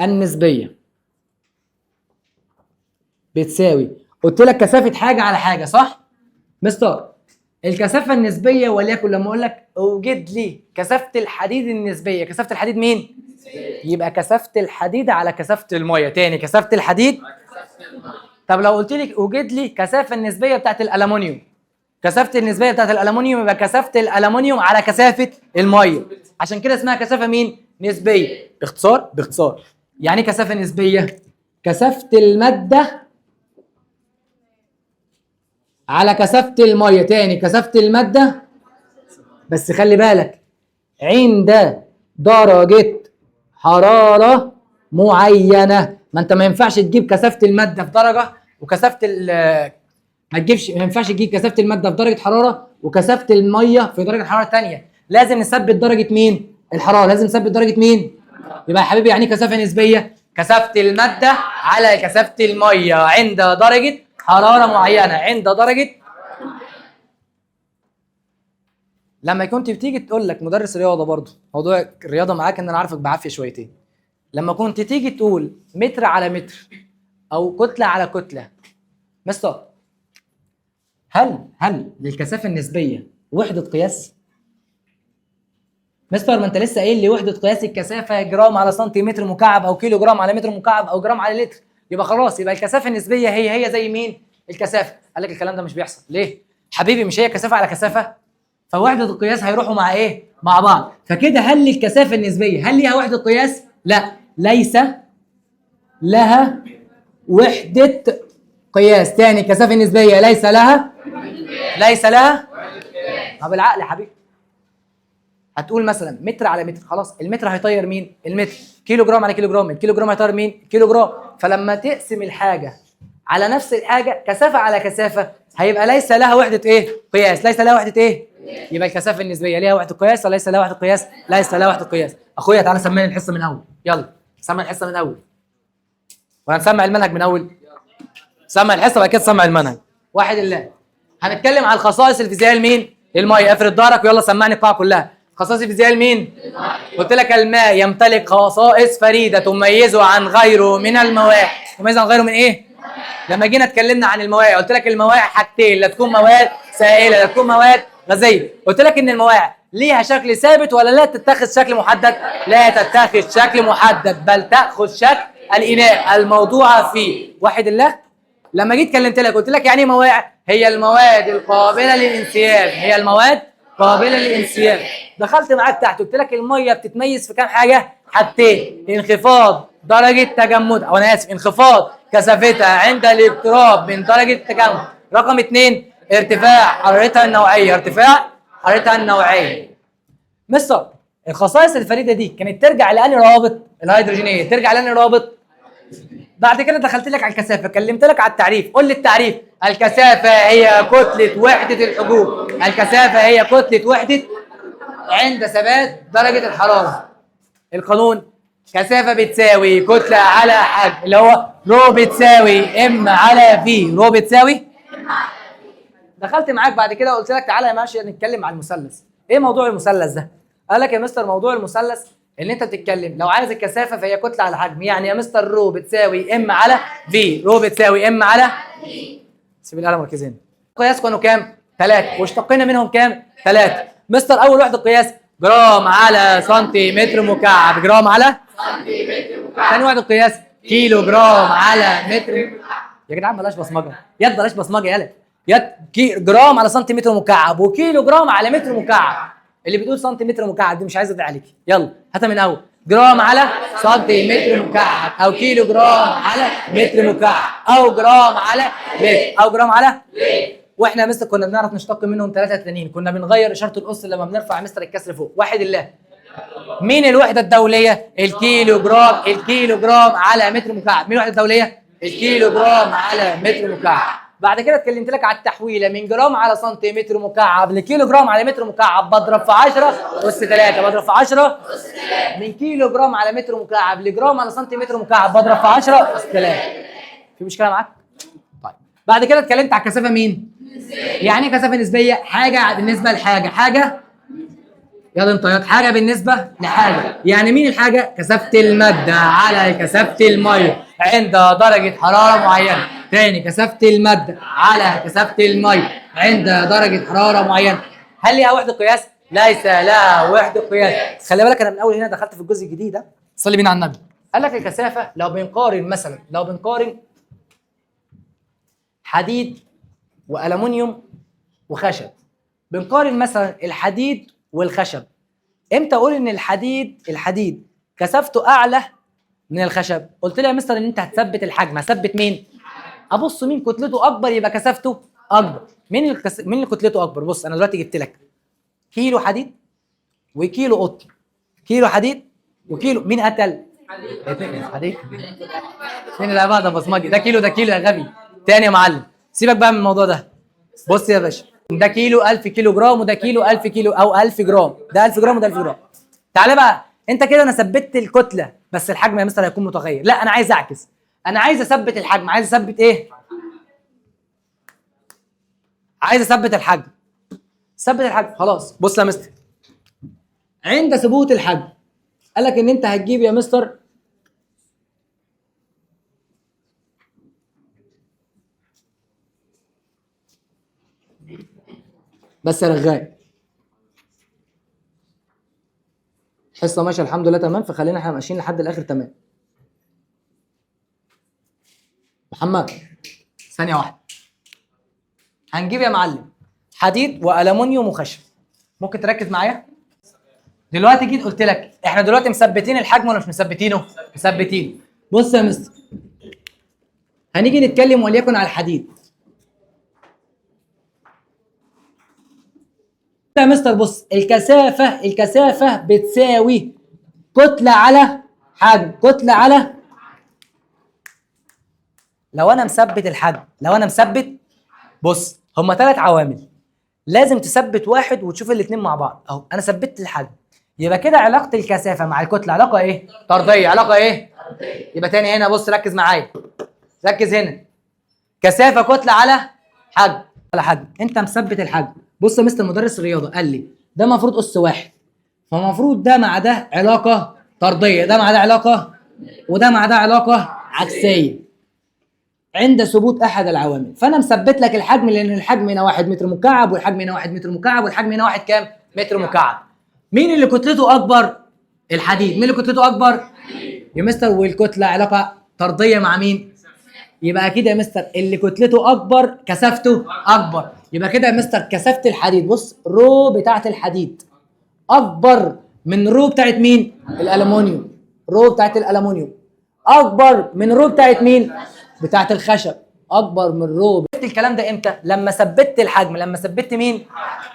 النسبيه بتساوي، قلت لك كثافه حاجه على حاجه صح؟ مستر الكثافه النسبيه وليكن لما اقول لك اوجد لي كثافه الحديد النسبيه، كثافه الحديد مين؟ يبقى كثافه الحديد على كثافه الميه. تاني كثافه الحديد. طب لو قلت لك اوجد لي كثافه النسبيه بتاعت الالومنيوم، كثافه النسبيه بتاعت الالومنيوم يبقى كثافه الالومنيوم على كثافه الميه. عشان كده اسمها كثافه مين؟ نسبيه. باختصار يعني كثافه نسبيه؟ كثافه الماده على كثافه الميه. تاني كثافه الماده بس خلي بالك عند درجه حراره معينه. ما انت ما ينفعش تجيب كثافه الماده في درجه وكثافه ما ينفعش تجيب كثافه الماده في درجه حراره وكثافه الميه في درجه حراره ثانيه. لازم نثبت درجه مين؟ الحراره. لازم نثبت درجه مين؟ يبقى يا حبيبي يعني كثافه نسبيه؟ كثافه الماده على كثافه الميه عند درجه حراره معينه. عند درجه. لما كنت بتيجي تقول لك مدرس رياضه، برضه موضوع الرياضه معاك ان انا عارفك بعافيه شويتين. لما كنت تيجي تقول متر على متر او كتله على كتله، مستر هل للكثافه النسبيه وحده قياس؟ مستر ما انت لسه قايل لي وحده قياس الكثافه جرام على سنتيمتر مكعب او كيلو جرام على متر مكعب او جرام على لتر. يبقى خلاص يبقى الكثافه النسبيه هي زي مين؟ الكثافه. قال لك الكلام ده مش بيحصل. ليه؟ حبيبي مش هي كثافه على كثافه؟ فوحده القياس هيروحوا مع ايه؟ مع بعض. فكده هل الكثافه النسبيه هل ليها وحده قياس؟ لا، ليس لها وحده قياس. تاني كثافه نسبيه ليس لها طب بالعقل يا حبيبي هتقول مثلا متر على متر، خلاص المتر هيطير مين؟ المتر. كيلو جرام على كيلو جرام، الكيلو جرام هيطير مين؟ كيلو جرام. فلما تقسم الحاجه على نفس الحاجه كثافه على كثافه هيبقى ليس لها وحده ايه؟ قياس. ليس لها وحده ايه؟ يبقى الكثافه النسبيه ليها وحده قياس ولا ليس لها وحده قياس؟ ليس لها وحده قياس. اخويا تعالى سمعني الحصه من اول. يلا سمع الحصه من اول ولا نسمع المنهج من اول؟ سمع الحصه بعد كده سمع المنهج. واحد الله. هنتكلم على الخصائص الفيزيائيه لمين؟ للميه. افرد ظهرك ويلا سمعني القاعه كلها. خصائص الفيزيائيه لمين؟ قلت لك الماء يمتلك خصائص فريده تميزه عن غيره من المواد. تميزه عن غيره من ايه؟ لما جينا اتكلمنا عن المواقع قلت لك المواقع حاجتين، لا تكون مواد سائله لا تكون مواد غازيه. قلت لك ان المواقع ليها شكل ثابت ولا لا تتخذ شكل محدد؟ لا تتخذ شكل محدد بل تاخذ شكل الاناء الموضوع فيه. واحد الله. لما جيت كلمت لك قلت لك يعني ايه مواقع؟ هي المواد القابله للانسياب. هي المواد قابله للانسياب. دخلت معاك تحت قلت لك الميه بتتميز في كام حاجه؟ حاجتين: انخفاض درجه تجمدها، او انا اسف انخفاض كثافتها عند الاقتراب من درجه التجمد. رقم 2 ارتفاع حرارتها النوعيه. ارتفاع حرارتها النوعيه. مستر الخصائص الفريده دي كانت ترجع لاني رابط؟ الهيدروجينيه. ترجع لاني رابط؟ بعد كده دخلت لك على الكثافه، كلمت لك على التعريف. قول لي التعريف. الكثافه هي كتله وحده الحبوب. الكثافه هي كتله وحده عند ثبات درجه الحراره. القانون كثافه بتساوي كتله على حجم، اللي هو رو بتساوي ام على في. رو بتساوي. دخلت معاك بعد كده قلت لك تعالى يا ماشي نتكلم عن المثلث. ايه موضوع المثلث ده؟ قال لك يا مستر موضوع المثلث ان انت بتتكلم لو عايز الكثافه فهي كتله على حجم. يعني يا مستر رو بتساوي ام على في. رو بتساوي ام على في. سيب القلم مركزين. قياس كانوا كام؟ 3 واشتقينا منهم كام؟ 3. مستر اول وحده قياس جرام على سنتيمتر مكعب. جرام على سنتيمتر مكعب. ثاني وحده قياس كيلو جرام على متر. يا جدعان بلاش بصمجه، يد بلاش بصمجه، يلا يد جرام على سنتيمتر مكعب وكيلو جرام على متر مكعب. اللي بتقول سنتيمتر مكعب دي مش عايزه ادعي عليكي. يلا هاتها من الاول. جرام على سنتيمتر مكعب او كيلو جرام على متر مكعب او جرام على متر او جرام على. واحنا يا مستر كنا بنعرف نشتق منهم ثلاثه تانيين، كنا بنغير اشاره الاس لما بنرفع يا مستر الكسر فوق. واحد الله. مين الوحده الدوليه؟ الكيلو جرام. الكيلو جرام على متر مكعب. مين الوحده الدوليه؟ الكيلو جرام على متر مكعب. بعد كده اتكلمت لك على التحويله من جرام على سنتيمتر مكعب لكيلو جرام على متر مكعب، بضرب في 10 اس 3. بضرب في 10 من كيلو جرام على متر مكعب لجرام على سنتيمتر مكعب، بضرب في 10 اس 3. في مشكله معاك؟ طيب بعد كده اتكلمت على الكثافه مين؟ يعني ايه كثافه نسبيه؟ حاجه بالنسبه لحاجه. حاجه يلا انطيات. حاجه بالنسبه لحاجه. يعني مين الحاجه؟ كثافه الماده على كثافه الميه عند درجه حراره معينه. تاني، كثافه الماده على كثافه الميه عند درجه حراره معينه. هل ليها وحده قياس؟ ليس لها وحده قياس. خلي بالك انا من اول هنا دخلت في الجزء الجديد ده. صلي بينا على النبي. قال لك الكثافه لو بنقارن مثلا، لو بنقارن حديد والومنيوم وخشب، بنقارن مثلا الحديد والخشب، امتى اقول ان الحديد كثافته اعلى من الخشب؟ قلت لي يا مستر ان انت هتثبت الحجم. هثبت مين؟ ابص مين كتلته اكبر يبقى كثافته اكبر. مين اللي كتلته اكبر؟ بص انا دلوقتي جبت لك كيلو حديد وكيلو قطن. كيلو حديد وكيلو، مين اتقل؟ حديد. فين اللي بقى ده بصمجي؟ ده كيلو ده كيلو يا غبي. تاني يا معلم، سيبك بقى من الموضوع ده. بص يا باشا، ده كيلو 1000 كيلو جرام وده كيلو 1000 كيلو او 1000 جرام. ده 1000 جرام وده 1000 جرام. تعالى بقى انت كده، انا ثبت الكتله بس الحجم يا مستر هيكون متغير. لا انا عايز اعكس، انا عايز اثبت الحجم. عايز اثبت ايه؟ عايز اثبت الحجم. ثبت الحجم خلاص. بص يا مستر، عند ثبوت الحجم قال لك ان انت هتجيب يا مستر بس يا رغاي حصه ماشيه الحمد لله تمام، فخلينا احنا ماشيين لحد الاخر تمام. محمد ثانيه واحده، هنجيب يا معلم حديد والومنيوم وخشب. ممكن تركز معايا دلوقتي؟ جيت قلت لك احنا دلوقتي مثبتين الحجم ولا مش مثبتينه؟ مثبتين. بص يا مستر، هنيجي نتكلم وليكن على الحديد. يا مستر بص، الكثافه بتساوي كتله على حجم. كتله على، لو انا مثبت الحجم، لو انا مثبت، بص هما 3 عوامل لازم تثبت واحد وتشوف الاثنين مع بعض. اهو انا ثبتت الحجم، يبقى كده علاقه الكثافه مع الكتله علاقه ايه؟ طرديه. علاقه ايه؟ يبقى تاني هنا بص ركز معايا، ركز هنا. كثافه كتله على حجم. على حجم، انت مثبت الحجم. بص يا مستر مدرس الرياضه قال لي ده المفروض اس واحد، فالمفروض ده مع ده علاقه طرديه، ده مع ده علاقه، وده مع ده علاقه عكسيه عند ثبوت احد العوامل. فانا مثبت لك الحجم لان الحجم هنا 1 متر مكعب والحجم هنا 1 متر مكعب والحجم هنا 1 كام؟ متر مكعب. مين اللي كتلته اكبر؟ الحديد. مين اللي كتلته اكبر؟ يا مستر والكتله علاقه طرديه مع مين؟ يبقى اكيد يا مستر اللي كتلته اكبر كثافته اكبر. يبقى كده يا مستر كثافه الحديد، بص رو بتاعه الحديد اكبر من رو بتاعه مين؟ الالومنيوم. رو بتاعه الالومنيوم اكبر من رو بتاعه مين؟ بتاعه الخشب. اكبر من رو. الكلام ده امتى؟ لما ثبتت الحجم. لما ثبتت مين؟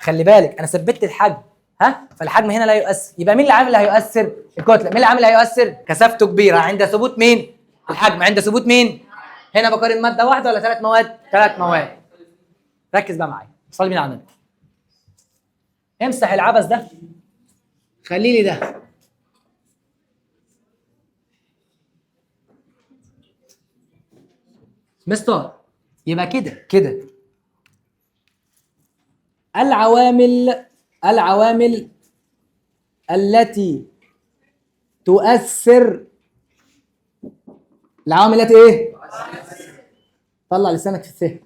خلي بالك انا ثبتت الحجم، ها؟ فالحجم هنا لا يؤثر. يبقى مين العامل اللي هيؤثر؟ الكتله. مين العامل اللي هيؤثر؟ كثافته كبيره عند ثبوت مين؟ الحجم. عند ثبوت مين؟ هنا بقارن ماده واحده ولا 3 مواد؟ 3 مواد. ركز بقى معايا، صلي بينا على النبي. امسح العبث ده، خلي لي ده. مستر يبقى كده العوامل التي تؤثر، العوامل التي ايه؟ طلع لسانك في السهل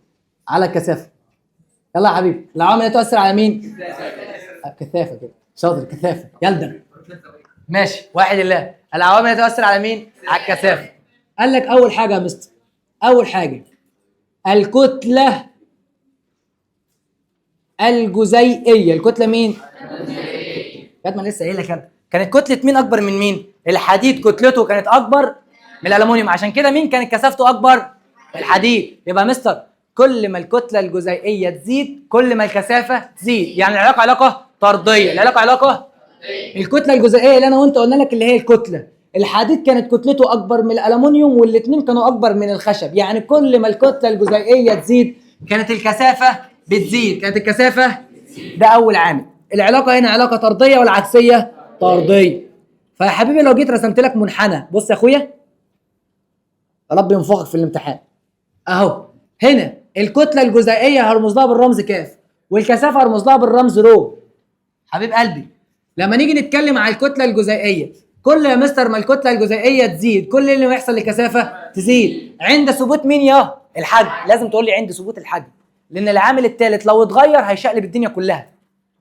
على الكثافه. يلا يا حبيبي، العوامل التي تؤثر على مين؟ كثافه كده شاطر. كثافه يلدم ماشي. واحد الله. العوامل التي تؤثر على مين؟ على الكثافه. قال لك اول حاجه يا مستر، اول حاجه الكتله الجزيئيه. الكتله مين؟ كانت ما لسه قايل لك انا، كانت كتله مين اكبر من مين؟ الحديد كتلته كانت اكبر من الالومنيوم، عشان كده مين كانت كثافته اكبر؟ الحديد. يبقى مستر كل ما الكتله الجزيئيه تزيد كل ما الكثافه تزيد، يعني العلاقه علاقه طرديه. العلاقه علاقه الكتله الجزيئيه اللي انا وانت قلنا لك اللي هي الكتله، الحديد كانت كتلته اكبر من الالومنيوم والاثنين كانوا اكبر من الخشب، يعني كل ما الكتله الجزيئيه تزيد كانت الكثافه بتزيد، كانت الكثافه. ده اول عامل. العلاقه هنا علاقه طرديه ولا عكسيه؟ طرديه. فيا حبيبي لو جيت رسمت لك منحنى، بص يا اخويا، ربي ينفخك في الامتحان اهو. هنا الكتله الجزيئيه هرمز لها بالرمز كاف، والكثافه هرمز لها بالرمز رو. حبيب قلبي لما نيجي نتكلم على الكتله الجزيئيه، كل يا مستر ما الكتله الجزيئيه تزيد كل اللي يحصل للكثافه تزيد عند ثبوت مين يا الحجم. لازم تقول لي عند ثبوت الحجم، لان العامل الثالث لو اتغير هيشقلب الدنيا كلها.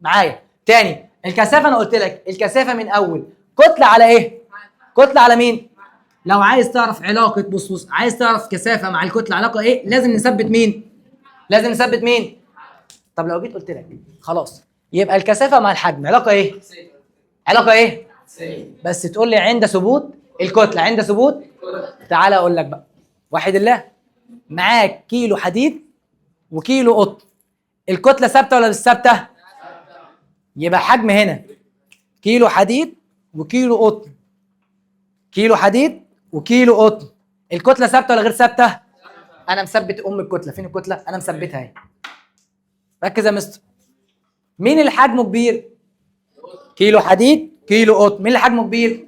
معايا تاني؟ الكثافه انا قلت لك الكثافه من اول كتله على ايه؟ كتله على مين؟ لو عايز تعرف علاقه، بص عايز تعرف كثافه مع الكتله علاقه ايه؟ لازم نثبت مين؟ لازم نثبت مين؟ طب لو جيت قلت لك خلاص يبقى الكثافه مع الحجم علاقه ايه؟ علاقه ايه؟ بس تقول لي عند ثبوت الكتله، عند ثبوت. تعالى اقول لك بقى، واحد الله، معاك كيلو حديد وكيلو قطن، الكتله ثابته ولا مش ثابته؟ يبقى حجم هنا كيلو حديد وكيلو قطن، كيلو حديد وكيلو قطن، الكتله ثابته ولا غير ثابته؟ انا مثبت الكتله، فين الكتله؟ انا مثبتها اهي. ركز يا مستر، مين اللي حجمه كبير؟ كيلو حديد كيلو قطن، مين اللي حجمه كبير؟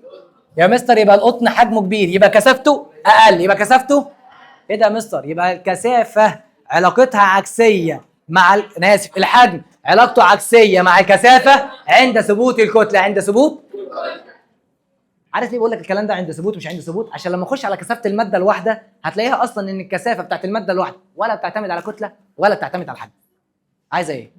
يا مستر يبقى القطن حجمه كبير يبقى كثافته اقل، يبقى كثافته ايه ده يا مستر؟ يبقى الكثافه علاقتها عكسيه مع انا اسف الحجم علاقته عكسيه مع الكثافه عند ثبوت الكتله، عند ثبوت. عارف ليه بقول لك الكلام ده عند ثبوت مش عند ثبوت؟ عشان لما اخش على كثافه الماده الواحده هتلاقيها اصلا ان الكثافه بتاعت الماده الواحده ولا بتعتمد على كتله ولا بتعتمد على حجم. عايزه ايه؟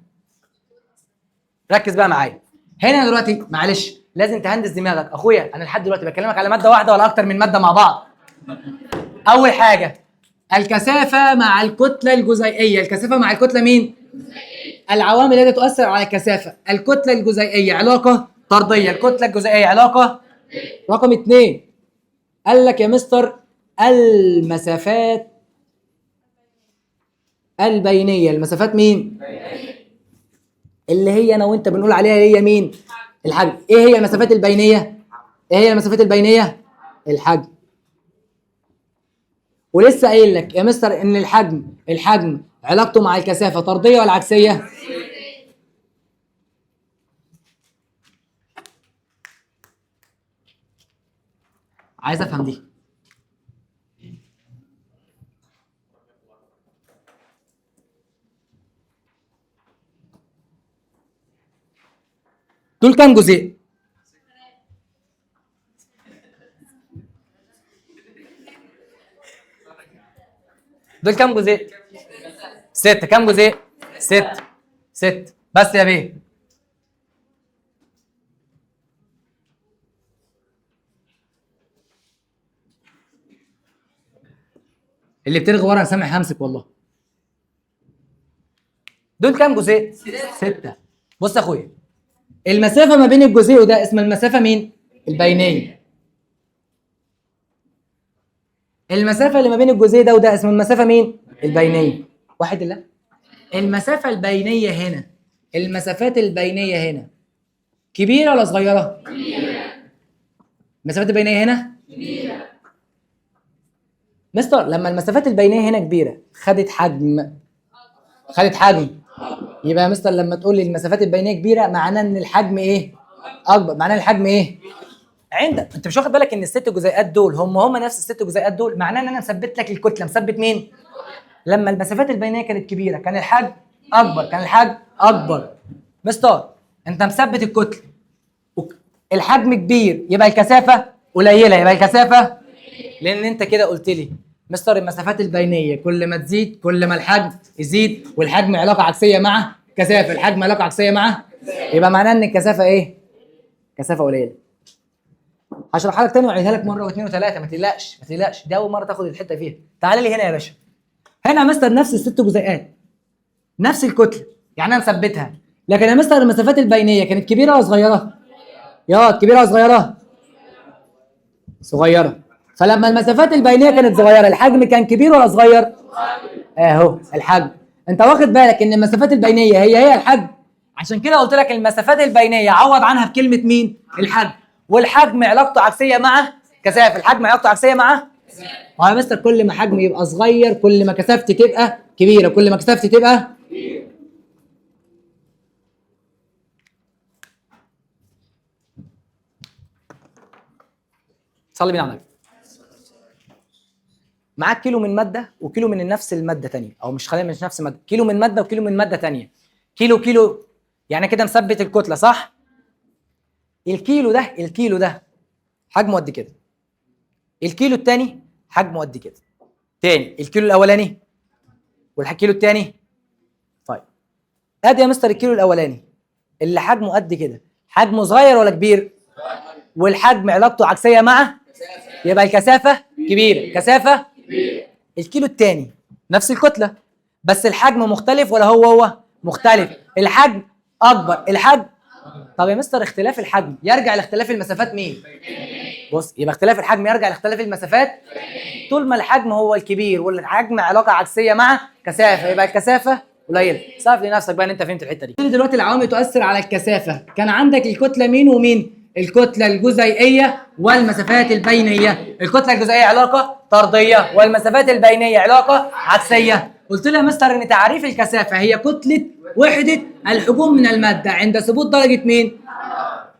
ركز بقى معايا هنا دلوقتي، معلش لازم تهندس دماغك اخويا، انا لحد دلوقتي بكلمك على ماده واحده ولا اكتر من ماده مع بعض؟ اول حاجه الكثافه مع الكتله الجزيئيه، الكثافه مع الكتله مين؟ العوامل التي تؤثر على الكثافه، الكتله الجزيئيه علاقه طرديه، الكتله الجزيئيه علاقه. رقم 2 قال لك يا مستر المسافات البينيه، المسافات مين؟ اللي هي انا وانت بنقول عليها هي مين؟ الحجم. ايه هي المسافات البينيه؟ ايه هي المسافات البينيه؟ الحجم. ولسه قايل لك يا مستر ان الحجم علاقته مع الكثافه طرديه ولا عكسيه؟ عايز افهم دي. دول كام جزء؟ دول كام جزء؟ 6. كام جزء؟ 6. 6 بس يا بيه. اللي بترغي ورا سامح همسك والله. دول كام جزء؟ 6. بص يا اخويا، المسافه ما بين الجزيء وده اسمها المسافه مين؟ البينيه. المسافه اللي ما بين الجزيء ده وده اسمها المسافه مين؟ البينيه. واحد الله، المسافه البينيه هنا، المسافات البينيه هنا كبيره ولا صغيره؟ كبيره. المسافات البينيه هنا كبيره. مستر لما المسافات البينيه هنا كبيره خدت حجم، خدت حجم، يبقى يا مستر لما تقول لي المسافات البينيه كبيره معناه ان الحجم ايه؟ اكبر. معناه الحجم ايه؟ عندك انت مش واخد بالك ان الست جزيئات دول هم نفس الست جزيئات دول، معناه ان انا مثبت لك الكتله. مثبت مين؟ لما المسافات البينيه كانت كبيره كان الحجم اكبر، كان الحجم اكبر. مستر انت مثبت الكتله الحجم كبير يبقى الكثافه قليله، يبقى الكثافه، لان انت كده قلت لي مستر المسافات البينيه كل ما تزيد كل ما الحجم يزيد، والحجم علاقه عكسيه مع كثافه، الحجم علاقه عكسيه مع، يبقى معناه ان الكثافه ايه؟ كثافه قليله. هشرحها لك تاني واعيدها لك مره واثنين وثلاثه، ما تقلقش ما تقلقش، دي اول مره تاخد الحته فيها. تعالى لي هنا يا باشا. هنا يا مستر نفس الست جزيئات، نفس الكتله، يعني انا مثبتها. لكن يا مستر المسافات البينيه كانت كبيره ولا صغيره؟ يا كبيره ولا صغيره؟ صغيره. فلما المسافات البينيه كانت صغيره الحجم كان كبير ولا صغير؟ اهو الحجم. انت واخد بالك ان المسافات البينيه هي الحجم؟ عشان كده قلت لك المسافات البينيه عوض عنها بكلمه مين؟ الحجم. والحجم علاقته عكسيه مع كثافه، الحجم علاقته عكسيه مع يا مستر كل ما حجمي يبقى صغير كل ما كثافتي تبقى كبيره، كل ما كثافتي تبقى صلي بينا على النبي. معاك كيلو من ماده وكيلو من نفس الماده ثانيه، او مش خلينا مش نفس الماده، كيلو من ماده وكيلو من ماده ثانيه. كيلو يعني كده مثبت الكتله صح؟ الكيلو ده حجمه قد كده. الكيلو الثاني حجمه قد كده. تاني الكيلو الاولاني والكيلو الثاني. طيب ادي يا مستر الكيلو الاولاني اللي حجمه قد كده، حجمه صغير ولا كبير؟ والحجم علاقته عكسيه مع يبقى الكثافه كبيره، كثافه كبيره. الكيلو الثاني نفس الكتله بس الحجم مختلف ولا هو مختلف؟ الحجم اكبر، الحجم. طب يا مستر اختلاف الحجم يرجع لاختلاف المسافات مين؟ بص يبقى اختلاف الحجم يرجع لاختلاف المسافات. طول ما الحجم هو الكبير والحجم علاقه عكسيه مع كثافه يبقى الكثافه قليله. صرف لنفسك بقى ان انت فهمت الحته دي. دلوقتي العوامل تؤثر على الكثافه، كان عندك الكتله مين ومين؟ الكتله الجزيئيه والمسافات البينيه. الكتله الجزيئيه علاقه طرديه والمسافات البينيه علاقه عكسيه. قلت له يا مستر ان تعريف الكثافه هي كتله وحده الحجوم من الماده عند ثبوت درجه مين؟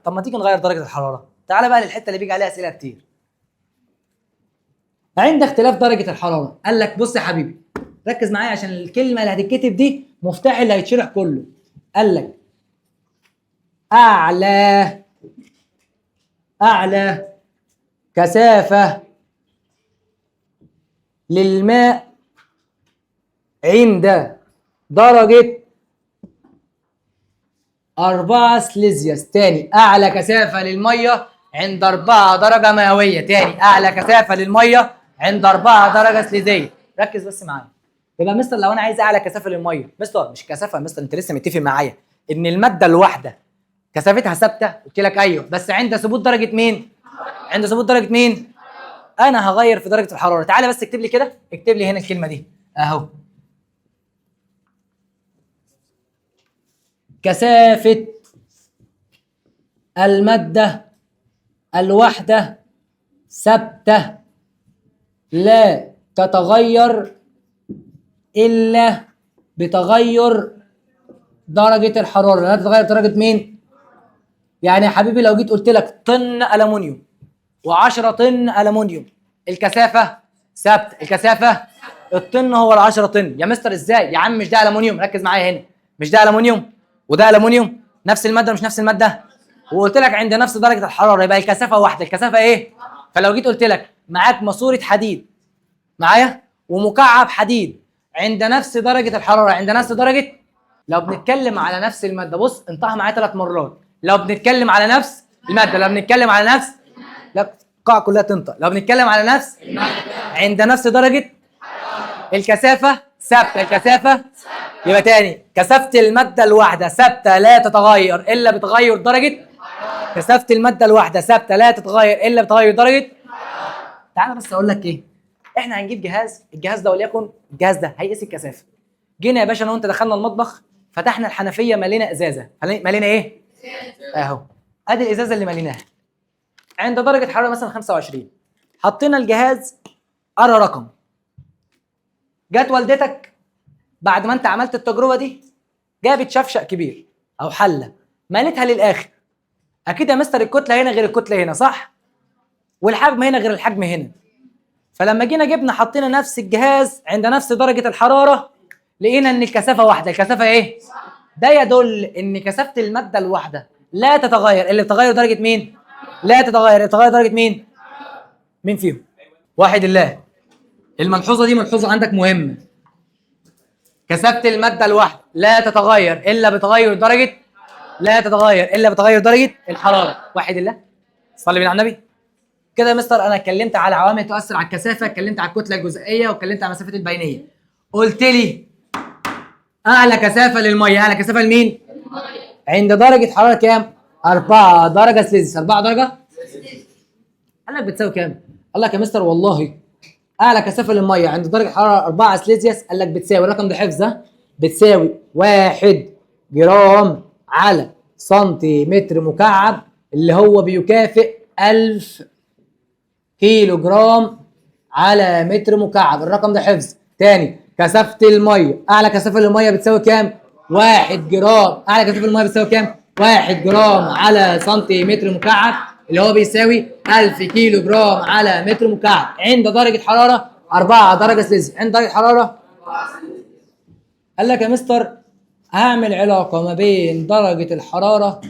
طب ما تيجي نغير درجه الحراره. تعالى بقى للحته اللي بيجي عليها اسئله كتير. عند اختلاف درجه الحراره قال لك بص يا حبيبي ركز معايا عشان الكلمه اللي هتتكتب دي مفتاح اللي هيتشرح كله. قال لك اعلى كثافه للماء عند درجه 4 سليزيوس. تاني اعلى كثافه للميه عند 4 درجه مئويه. تاني اعلى كثافه للميه عند 4 درجه سليزيه. ركز بس معايا. يبقى مستر لو انا عايز اعلى كثافه للميه، مستر مش كثافه يا مستر، انت لسه متفق معايا ان الماده الواحده كثافتها ثابته؟ قلت لك ايوه بس عند ثبوت درجه مين؟ عند ثبوت درجه مين؟ انا هغير في درجه الحراره. تعالى بس اكتب لي كده، اكتب لي هنا الكلمه دي اهو. كثافه الماده الواحده ثابته لا تتغير الا بتغير درجه الحراره. لا تتغير درجه مين؟ يعني يا حبيبي لو جيت قلت لك طن ألمونيوم و10 طن ألمونيوم الكثافة ثابتة. الكثافة الطن هو ال10 طن. يا مستر ازاي؟ يا عم مش ده ألمونيوم، ركز معايا هنا، مش ده ألمونيوم وده ألمونيوم نفس المادة مش نفس المادة؟ وقلت لك عند نفس درجة الحرارة يبقى الكثافة واحدة. الكثافة ايه؟ فلو جيت قلت لك معاك ماسورة حديد معايا ومكعب حديد عند نفس درجة الحرارة، عند نفس درجة، لو بنتكلم على نفس المادة بص انطقها معايا 3 مرات. لو بنتكلم على نفس المادة، لو بنتكلم على نفس، لا القاعة كلها تنطق. لو بنتكلم على نفس عند نفس درجة الكثافة ثابتة. الكثافة يبقى تاني كثافة المادة الواحدة ثابتة لا تتغير إلا بتغير درجة. كثافة المادة الواحدة ثابتة لا تتغير إلا بتغير درجة. تعالى بس أقول لك إيه، إحنا هنجيب جهاز، الجهاز ده وليكن الجهاز ده هيقيس الكثافة. جينا يا باشا أنا وأنت دخلنا المطبخ فتحنا الحنفية ملينا إزازة، ملينا إيه؟ اهو ادي الازازه اللي مليناها عند درجه حراره مثلا 25. حطينا الجهاز قرا رقم. جت والدتك بعد ما انت عملت التجربه دي جابت شفشق كبير او حله مليتها للاخر. اكيد يا مستر الكتله هنا غير الكتله هنا صح؟ والحجم هنا غير الحجم هنا. فلما جينا جبنا حطينا نفس الجهاز عند نفس درجه الحراره لقينا ان الكثافه واحده. الكثافه ايه؟ ده يدل ان كثافه الماده الواحده لا تتغير، اللي بتغير درجه مين؟ لا تتغير، تتغير درجه مين؟ مين فيهم؟ واحد الله. الملحوظه دي ملحوظه عندك مهمه. كثافه الماده الواحده لا تتغير الا بتغير درجه، لا تتغير الا بتغير درجه الحراره. واحد الله. صلي بينا على النبي. كده يا مستر انا اتكلمت على عوامل تؤثر على الكثافه، اتكلمت على الكتله الجزئيه، واتكلمت على المسافات البينيه. قلت لي اعلى كثافه للميه، اعلى كثافه لمين؟ عند درجه حراره كام؟ 4 درجه سليزيوس. 4 درجه قال لك بتساوي كام؟ قال لك يا مستر والله اعلى كثافه للميه عند درجه حراره 4 سليزيوس، قال لك بتساوي الرقم ده حفظ، بتساوي 1 جرام على سنتيمتر مكعب، اللي هو بيكافئ 1000 كيلو جرام على متر مكعب. الرقم ده حفظ. تاني، كثافه الميه، اعلى كثافه للميه بتساوي كام؟ 1 جرام. اعلى كثافه للميه بتساوي كام؟ 1 جرام على سنتيمتر مكعب، اللي هو بيساوي 1000 كيلو جرام على متر مكعب عند درجه حراره 4 درجه سلسيوس. عند درجه حراره، قال لك يا مستر هعمل علاقه ما بين درجه الحراره،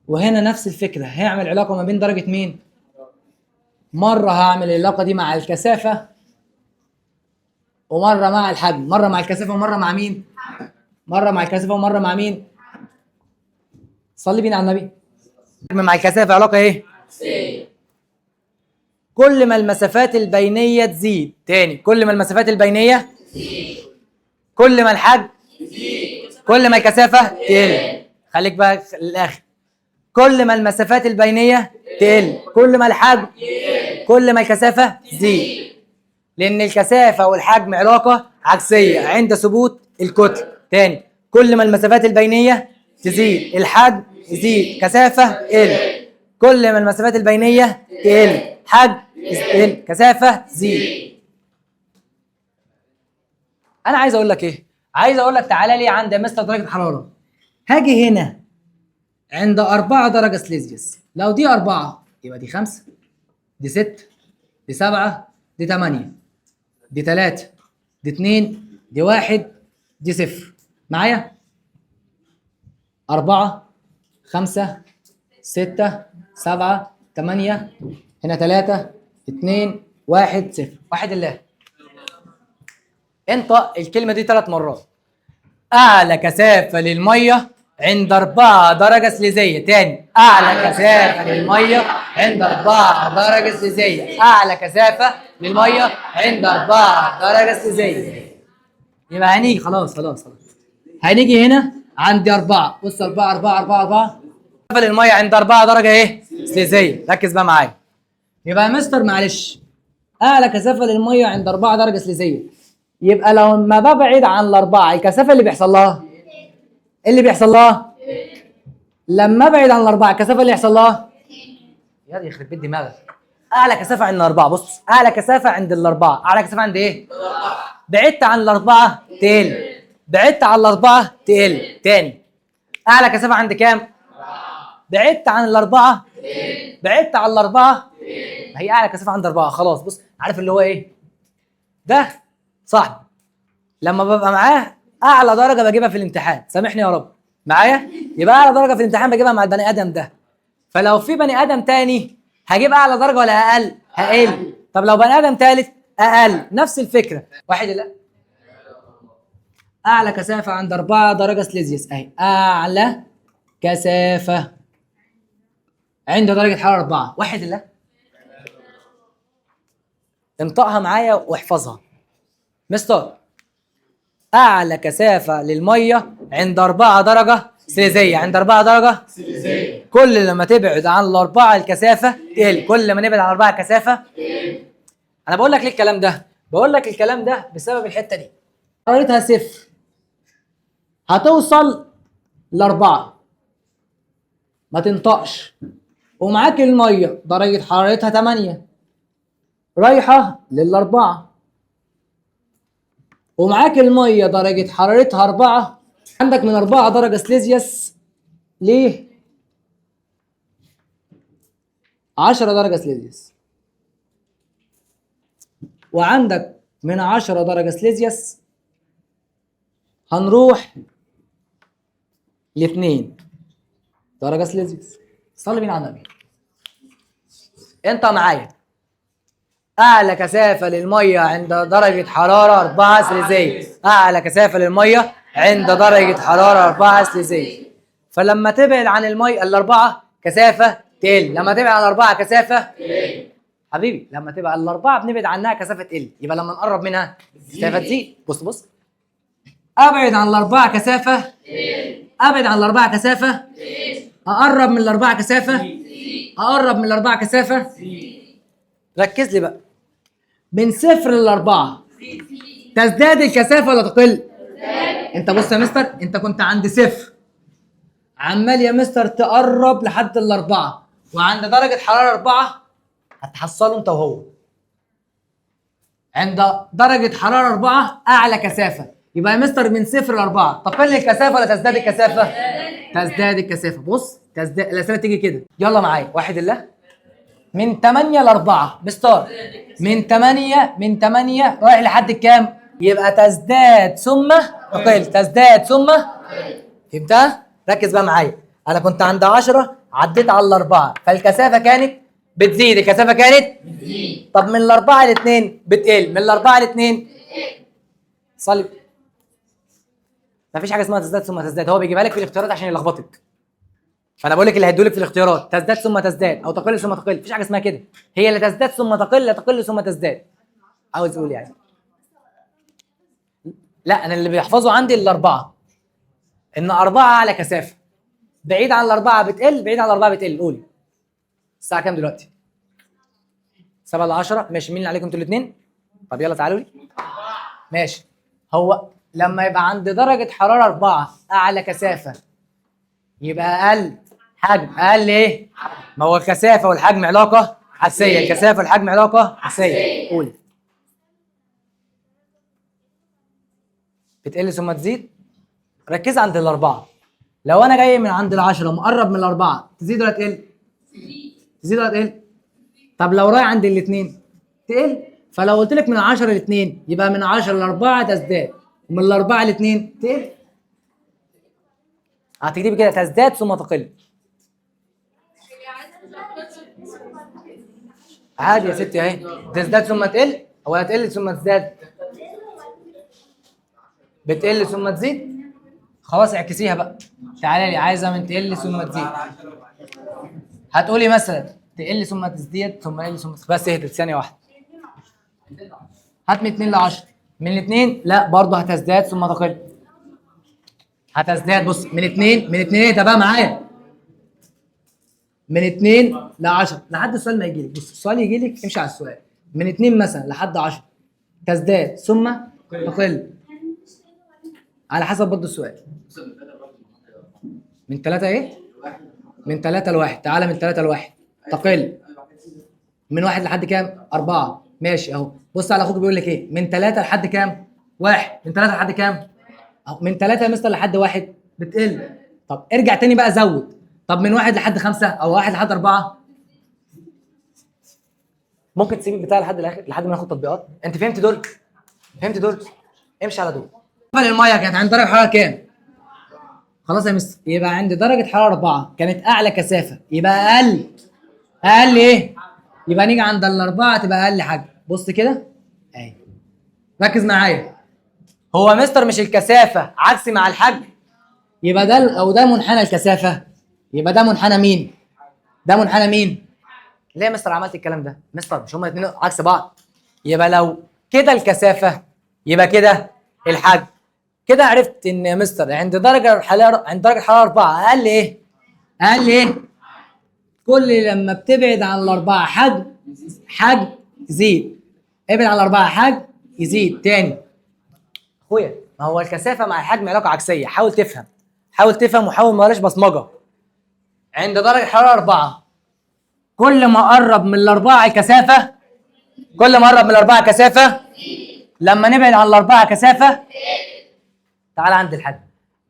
وهنا نفس الفكره، هعمل علاقه ما بين درجه مين؟ مره هعمل العلاقه دي مع الكثافه، ومره مع الحجم. مره مع الكثافه ومره مع مين؟ مره مع الكثافه ومره مع مين؟ صلي بينا على النبي. مع الكثافه علاقه ايه؟ كل ما المسافات البينيه تزيد. تاني، كل ما المسافات البينيه تزيد، كل ما الحجم يزيد، كل ما الكثافه تقل. خليك بقى للاخر. كل ما المسافات البينيه تقل، كل ما الحجم يقل، كل ما الكثافه تزيد، لان الكثافه والحجم علاقه عكسيه عند ثبوت الكتله. تاني، كل ما المسافات البينيه تزيد، الحجم يزيد، كثافه تقل. كل ما المسافات البينيه تقل، حجم يقل، كثافه تزيد. انا عايز اقول لك ايه؟ عايز اقول لك تعالى لي عند مستر درجه حراره. هاجي هنا عند 4 درجه سليزيوس. لو دي 4 يبقى دي 5، دي 6، دي 7، دي 8، دي 3، دي 2، دي 1، دي 0. معايا؟ 4 5 6 7 8، هنا 3 2 1 0. واحد الله. انطق الكلمه دي 3 مرات. اعلى كثافه للميه عند 4 درجه سليزيه. تاني، اعلى كثافه للميه عند 4 درجه سليزيه. اعلى كثافه للميه عند 4 درجه سليزيه. يبقى هنيجي خلاص. هنيجي هنا عندي 4. بص 4 4 4 4. كثافه للميه عند 4 درجه ايه؟ سليزيه. ركز بقى معايا. يبقى يا مستر معلش، اعلى كثافه للميه عند 4 درجه سليزيه، يبقى لو ما ببعد عن الاربعه الكثافه اللي بيحصل لها ايه؟ اللي بيحصل لها لما ابعد عن الاربعه الكثافه اللي يحصل لها يا يخرب بيت دماغك. اعلى كثافه عند الاربعه. بص، اعلى كثافه عند الاربعه. اعلى كثافه عند ايه؟ بعدت عن الاربعه تقل، بعدت عن الاربعه تقل. تاني، اعلى كثافه عند كام؟ بعدت عن الاربعه، بعدت عن الاربعه، هي اعلى كثافه عند 4. خلاص. بص، عارف اللي هو ايه ده؟ صاحبي لما ببقى معاه اعلى درجه بجيبها في الامتحان، سامحني يا رب معايا، يبقى اعلى درجه في الامتحان بجيبها مع البني ادم ده. فلو في بني ادم تاني هجيب اعلى درجه ولا اقل؟ هقل. طب لو بني ادم تالت اقل. نفس الفكره. واحد لا، اعلى كثافه عند 4 درجه سليزيوس اهي. اعلى كثافه عند درجه حراره 4. واحد لا، انطقها معايا واحفظها. مستر، اعلى كثافه للميه عند 4 درجه سليزيه. عند 4 درجه سليزيه. كل لما تبعد عن الاربعه الكثافه تقل، كل ما نبعد عن الاربعه الكثافه تقل. انا بقول لك ليه الكلام ده؟ بقول لك الكلام ده بسبب الحته دي. حرارتها 0 هتوصل ل4، ما تنطقش. ومعاك الميه درجه حرارتها 8 رايحه لل4، ومعاك الميه درجه حرارتها 4. عندك من 4 درجه سليزيوس ليه 10 درجه سليزيوس، وعندك من 10 درجه سليزيوس هنروح ل2 درجه سليزيوس. صلي بينا على النبي. انت معايا اعلى كثافه للميه عند درجه حراره 4 سليزيه. اعلى كثافه للميه عند درجه حراره 4 سليزيه. فلما تبعد عن الميه الاربعه كثافه تقل. لما تبعد عن 4 كثافه حبيبي، لما تبقى الاربعه بنبعد عنها كثافه تقل، يبقى لما نقرب منها كثافه تزيد. بص بص، ابعد عن الاربعه كثافه، ابعد عن الاربعه كثافه، اقرب من الاربعه كثافه، اقرب من الاربعه كثافه. ركز لي بقى، من 0 ل4 تزداد الكثافه ولا تقل؟ انت بص يا مستر، انت كنت عند 0 عمال يا مستر تقرب لحد ال4، وعند درجه حراره 4 هتحصله انت وهو. عند درجه حراره 4 اعلى كثافه، يبقى يا مستر من 0 ل4 تقل الكثافه ولا تزداد الكثافه؟ تزداد الكثافه. بص تزداد، الاسئله تيجي كده. يلا معايا واحد الله. من 8 ل4 مستر، من 8 رايح لحد كام؟ يبقى تزداد ثم تقل، تزداد ثم. فهمتها؟ ركز بقى معايا، انا كنت عند 10 عديت على الاربعه، فالكثافه كانت بتزيد، الكثافه كانت بتزيد. طب من الاربعه لاثنين بتقل، من الاربعه لاثنين صلي. مفيش حاجه اسمها تزداد ثم تزداد، هو بيجيبها لك في الاختيارات عشان يلخبطك. فانا بقول لك اللي هيدولك في الاختيارات تزداد ثم تزداد او تقل ثم تقل، مفيش حاجه اسمها كده، هي لا تزداد ثم تقل لا تقل ثم تزداد. عاوز اقول يعني لا، انا اللي بيحفظوا عندي الاربعه، ان 4 اعلى كثافه، بعيد عن الاربعه بتقل، بعيد عن الاربعه بتقل. قولي الساعه كام دلوقتي؟ 7 ل 10. ماشي، مين اللي عليكم انتوا الاثنين؟ طب يلا تعالوا لي. ماشي، هو لما يبقى عند درجه حراره 4 اعلى كثافه يبقى اقل حجم، اقل ايه؟ ما هو الكثافه والحجم علاقه عكسيه، الكثافه والحجم علاقه عكسيه. قولي بتقل ثم تزيد. ركز عند الاربعه، لو انا جاي من عند ال10 مقرب من الاربعه تزيد ولا تقل؟ تزيد ولا تقل؟ طب لو رايح عند الاثنين تقل. فلو قلت لك من 10 ل 2 يبقى من 10 ل 4 تزداد، ومن الاربعه ل 2 تقل. هتكتبي كده تزداد ثم تقل. عادي يا ستي اهي، تزداد ثم تقل ولا تقل ثم تزداد؟ بتقل ثم تزيد. خلاص اعكسيها بقى، تعالي لي عايزه من تقل ثم تزيد. هتقولي مثلا تقل ثم تزداد ثم تقل ثم تزيد. بس اهدى ثانيه واحده، هات من 2 ل 10. من 2 لا برضه هتزداد ثم تقل، هتزداد. بص من 2 اهدى بقى معايا، من 2 ل 10 لحد السؤال ما يجي لك. بص السؤال يجي لك امشي على السؤال. من 2 مثلا لحد 10 تزداد ثم تقل، على حسب برضه السؤال. من 3 ايه؟ من 3 ل1. تعالى من 3 ل1 تقل. من 1 لحد كام؟ 4. ماشي اهو. بص على اخوك بيقول لك ايه؟ من 3 لحد كام؟ 1. من 3 لحد كام؟ اهو من 3 مثلا لحد 1 بتقل. طب ارجع تاني بقى زود. طب من 1 لحد 5 او 1 لحد 4 ممكن تسيب البتاع لحد الاخر، لحد ما ناخد تطبيقات. انت فهمت دول؟ فهمت دول؟ امشي على دول. الميه كانت عند درجه حراره كام؟ خلاص يا مستر، يبقى عند درجه حراره 4 كانت اعلى كثافه، يبقى اقل. اقل ايه؟ يبقى نيجي عند الاربعه تبقى اقل حاجه. بص كده اهي، ركز معايا. هو مستر مش الكثافه عكسي مع الحجم؟ يبقى ده او ده منحنى الكثافه، يبقى ده منحنى مين؟ ده منحنى مين؟ ليه يا مستر عملت الكلام ده؟ مستر مش هما الاثنين عكس بعض؟ يبقى لو كده الكثافه يبقى كده الحجم. كده عرفت ان يا مستر عند درجه حراره، عند درجه حراره 4 اقل ايه؟ اقل ايه؟ كل لما بتبعد عن الاربعه حجم يزيد، ابعد عن الاربعه حجم يزيد تاني. اخويا ما هو الكثافه مع الحجم علاقه عكسيه، حاول تفهم، حاول تفهم وحاول ما بلاش بصمجه. عند درجه حراره 4 كل ما قرب من الاربعه الكثافه، كل ما قرب من الاربعه كثافه، لما نبعد عن الاربعه كثافه. تعال عند الحجم،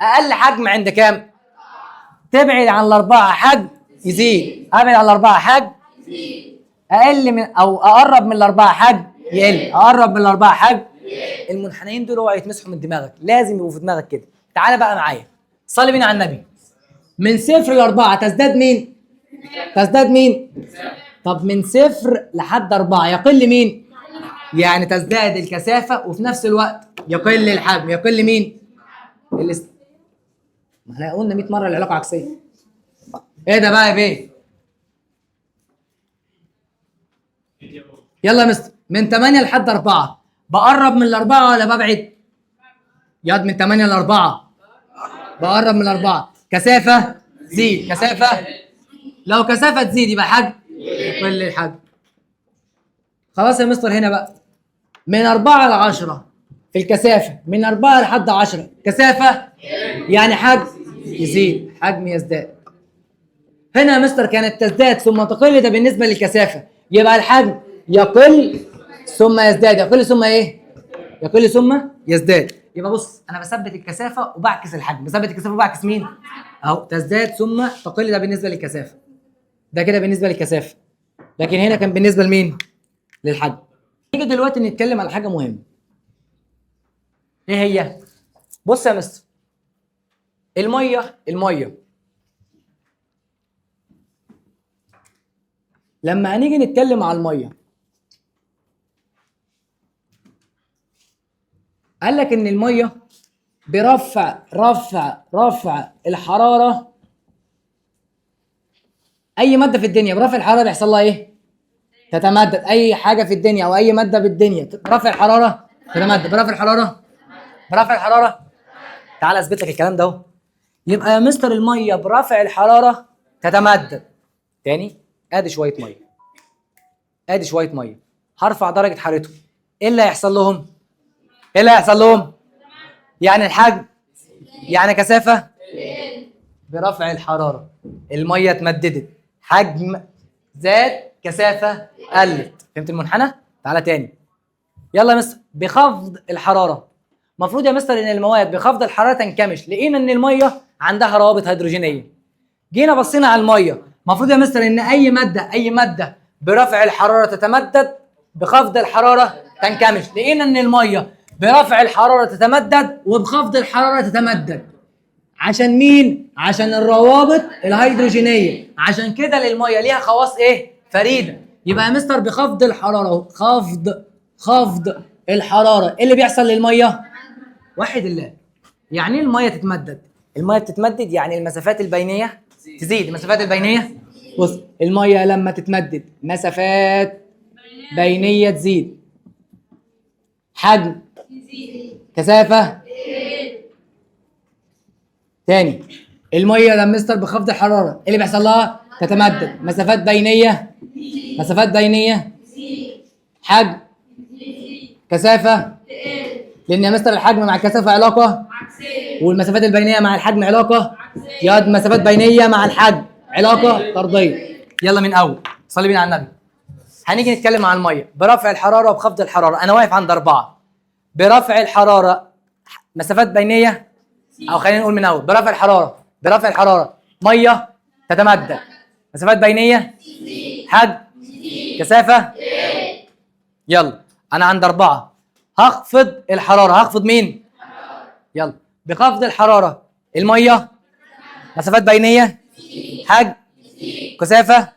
اقل حجم عند كام؟ تبعد عن الاربعه حجم يزيد، ابعد عن الاربعه حجم اقل من او اقرب من الاربعه حجم يقل، اقرب من الاربعه حجم. المنحنيين دول اوعى يتمسحوا من دماغك، لازم يبقوا في دماغك كده. تعالى بقى معايا، صلي بينا على النبي. من 0 ل4 تزداد مين؟ تزداد مين؟ طب من 0 لحد 4 يقل مين؟ يعني تزداد الكثافه وفي نفس الوقت يقل الحجم. يقل مين؟ ما احنا قلنا 100 مره العلاقه عكسيه. ايه ده بقى يا بيه؟ يلا يا مستر، من 8 لحد 4 بقرب من الأربعة ولا ببعد؟ ياض من 8 ل 4 بقرب من الأربعة. كثافة زيد، كثافة لو كثافة تزيد يبقى حجم كل الحجم. خلاص يا مستر، هنا بقى من 4 ل 10 في الكثافة، من 4 لحد 10 كثافة يعني حجم يزيد، حجم يزداد. هنا يا مستر كانت تزداد ثم تقل، ده بالنسبة للكثافة، يبقى الحجم يقل ثم يزداد، يقل ثم ايه؟ يقل ثم يزداد. يبقى بص، انا بثبت الكثافة وبعكس الحجم، بثبت الكثافة وبعكس مين؟ اهو تزداد ثم تقل، ده بالنسبة للكثافة، ده كده بالنسبة للكثافة، لكن هنا كان بالنسبة لمين؟ للحجم. نيجي دلوقتي نتكلم على حاجة مهمة. ايه هي؟ بص يا مستر، المية لما هنيجي نتكلم على المية، قال لك ان المية برفع الحرارة، اي مادة في الدنيا برفع الحرارة بيحصل لها ايه؟ تتمدد. اي حاجة في الدنيا او اي مادة بالدنيا برفع الحرارة تتمدد، برفع الحرارة. تعال اثبت لك الكلام ده اهو. يبقى يا مستر المية برفع الحرارة تتمدد. تاني، ادي شوية مية، هرفع درجة حرارتهم، ايه اللي هيحصل لهم؟ يعني الحجم، يعني كثافة، برفع الحرارة المية اتمددت، حجم زاد، كثافة قلت. فهمت المنحنى؟ تعالى تاني. يلا يا مستر، بخفض الحرارة، المفروض يا مستر ان المواد بخفض الحرارة تنكمش، لقينا ان المية عندها روابط هيدروجينية. جينا بصينا على المية، المفروض يا مستر ان اي مادة برفع الحرارة تتمدد، بخفض الحرارة تنكمش. لقينا ان المية برفع الحرارة تتمدد وبخفض الحرارة تتمدد. عشان مين؟ عشان الروابط الهيدروجينية. عشان كده للمية ليها خواص ايه؟ فريدة. يبقى يا مستر بخفض الحرارة، خفض الحرارة، ايه اللي بيحصل للمية؟ وحد الله. يعني ايه المية تتمدد؟ المية بتتمدد يعني المسافات البينية تزيد. المسافات البينية، بص، المية لما تتمدد مسافات بينية تزيد، حجم كثافة. تاني، المية لما مستر بخفض الحرارة ايه اللي بيحصل لها؟ تتمدد، مسافات بينية، حجم كثافة. لأن يا مستر الحجم مع الكثافة علاقة، والمسافات البينية مع الحجم علاقة، يا مسافات بينية مع الحجم علاقة طردية. يلا من أول، صلي بينا على النبي. هنيجي نتكلم عن المية برفع الحرارة وبخفض الحرارة. أنا واقف عند 4. برفع الحرارة مسافات بينية، أو خلينا نقول من أول، برفع الحرارة مية تتمدد، مسافات بينية، حجم، كثافة. يلا أنا عند 4، هخفض الحرارة، هخفض مين؟ يلا، بخفض الحرارة المية مسافات بينية، حجم، كثافة.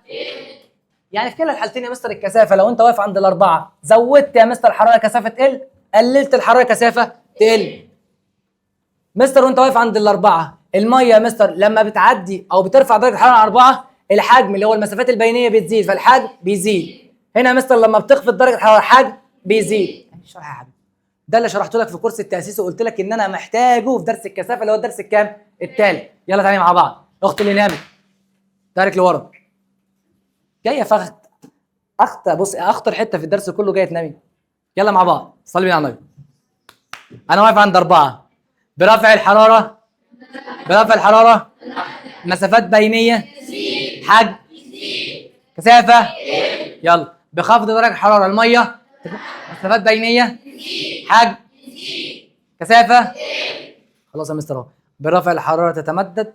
يعني في كلا الحالتين يا مستر الكثافة لو أنت واقف عند 4 زودت يا مستر الحرارة كثافة تقل، قللت الحرارة كثافة تقل. مستر وأنت واقف عند 4 المية يا مستر لما بتعدي أو بترفع درجة الحرارة على 4 الحجم اللي هو المسافات البينية بتزيد، فالحجم بيزيد. هنا يا مستر لما بتخفض درجة الحرارة الحجم بيزيد. شرح يا حبيبي، ده اللي شرحته لك في كورس التأسيس وقلت لك إن أنا محتاجه في درس الكثافة اللي هو الدرس الكام؟ التالت. يلا تعالي مع بعض. أخت اللي نامت دارك لورا جايه فخت اخطر حته في الدرس كله جايه تنامي. يلا مع بعض، صلي بينا على النبي. انا واقف عند 4 برفع الحراره مسافات بينيه، حجم، كثافه. يلا، بخفض درجه الحراره الميه مسافات بينيه، حجم، كثافه. خلاص يا مستر اهو. برفع الحراره تتمدد،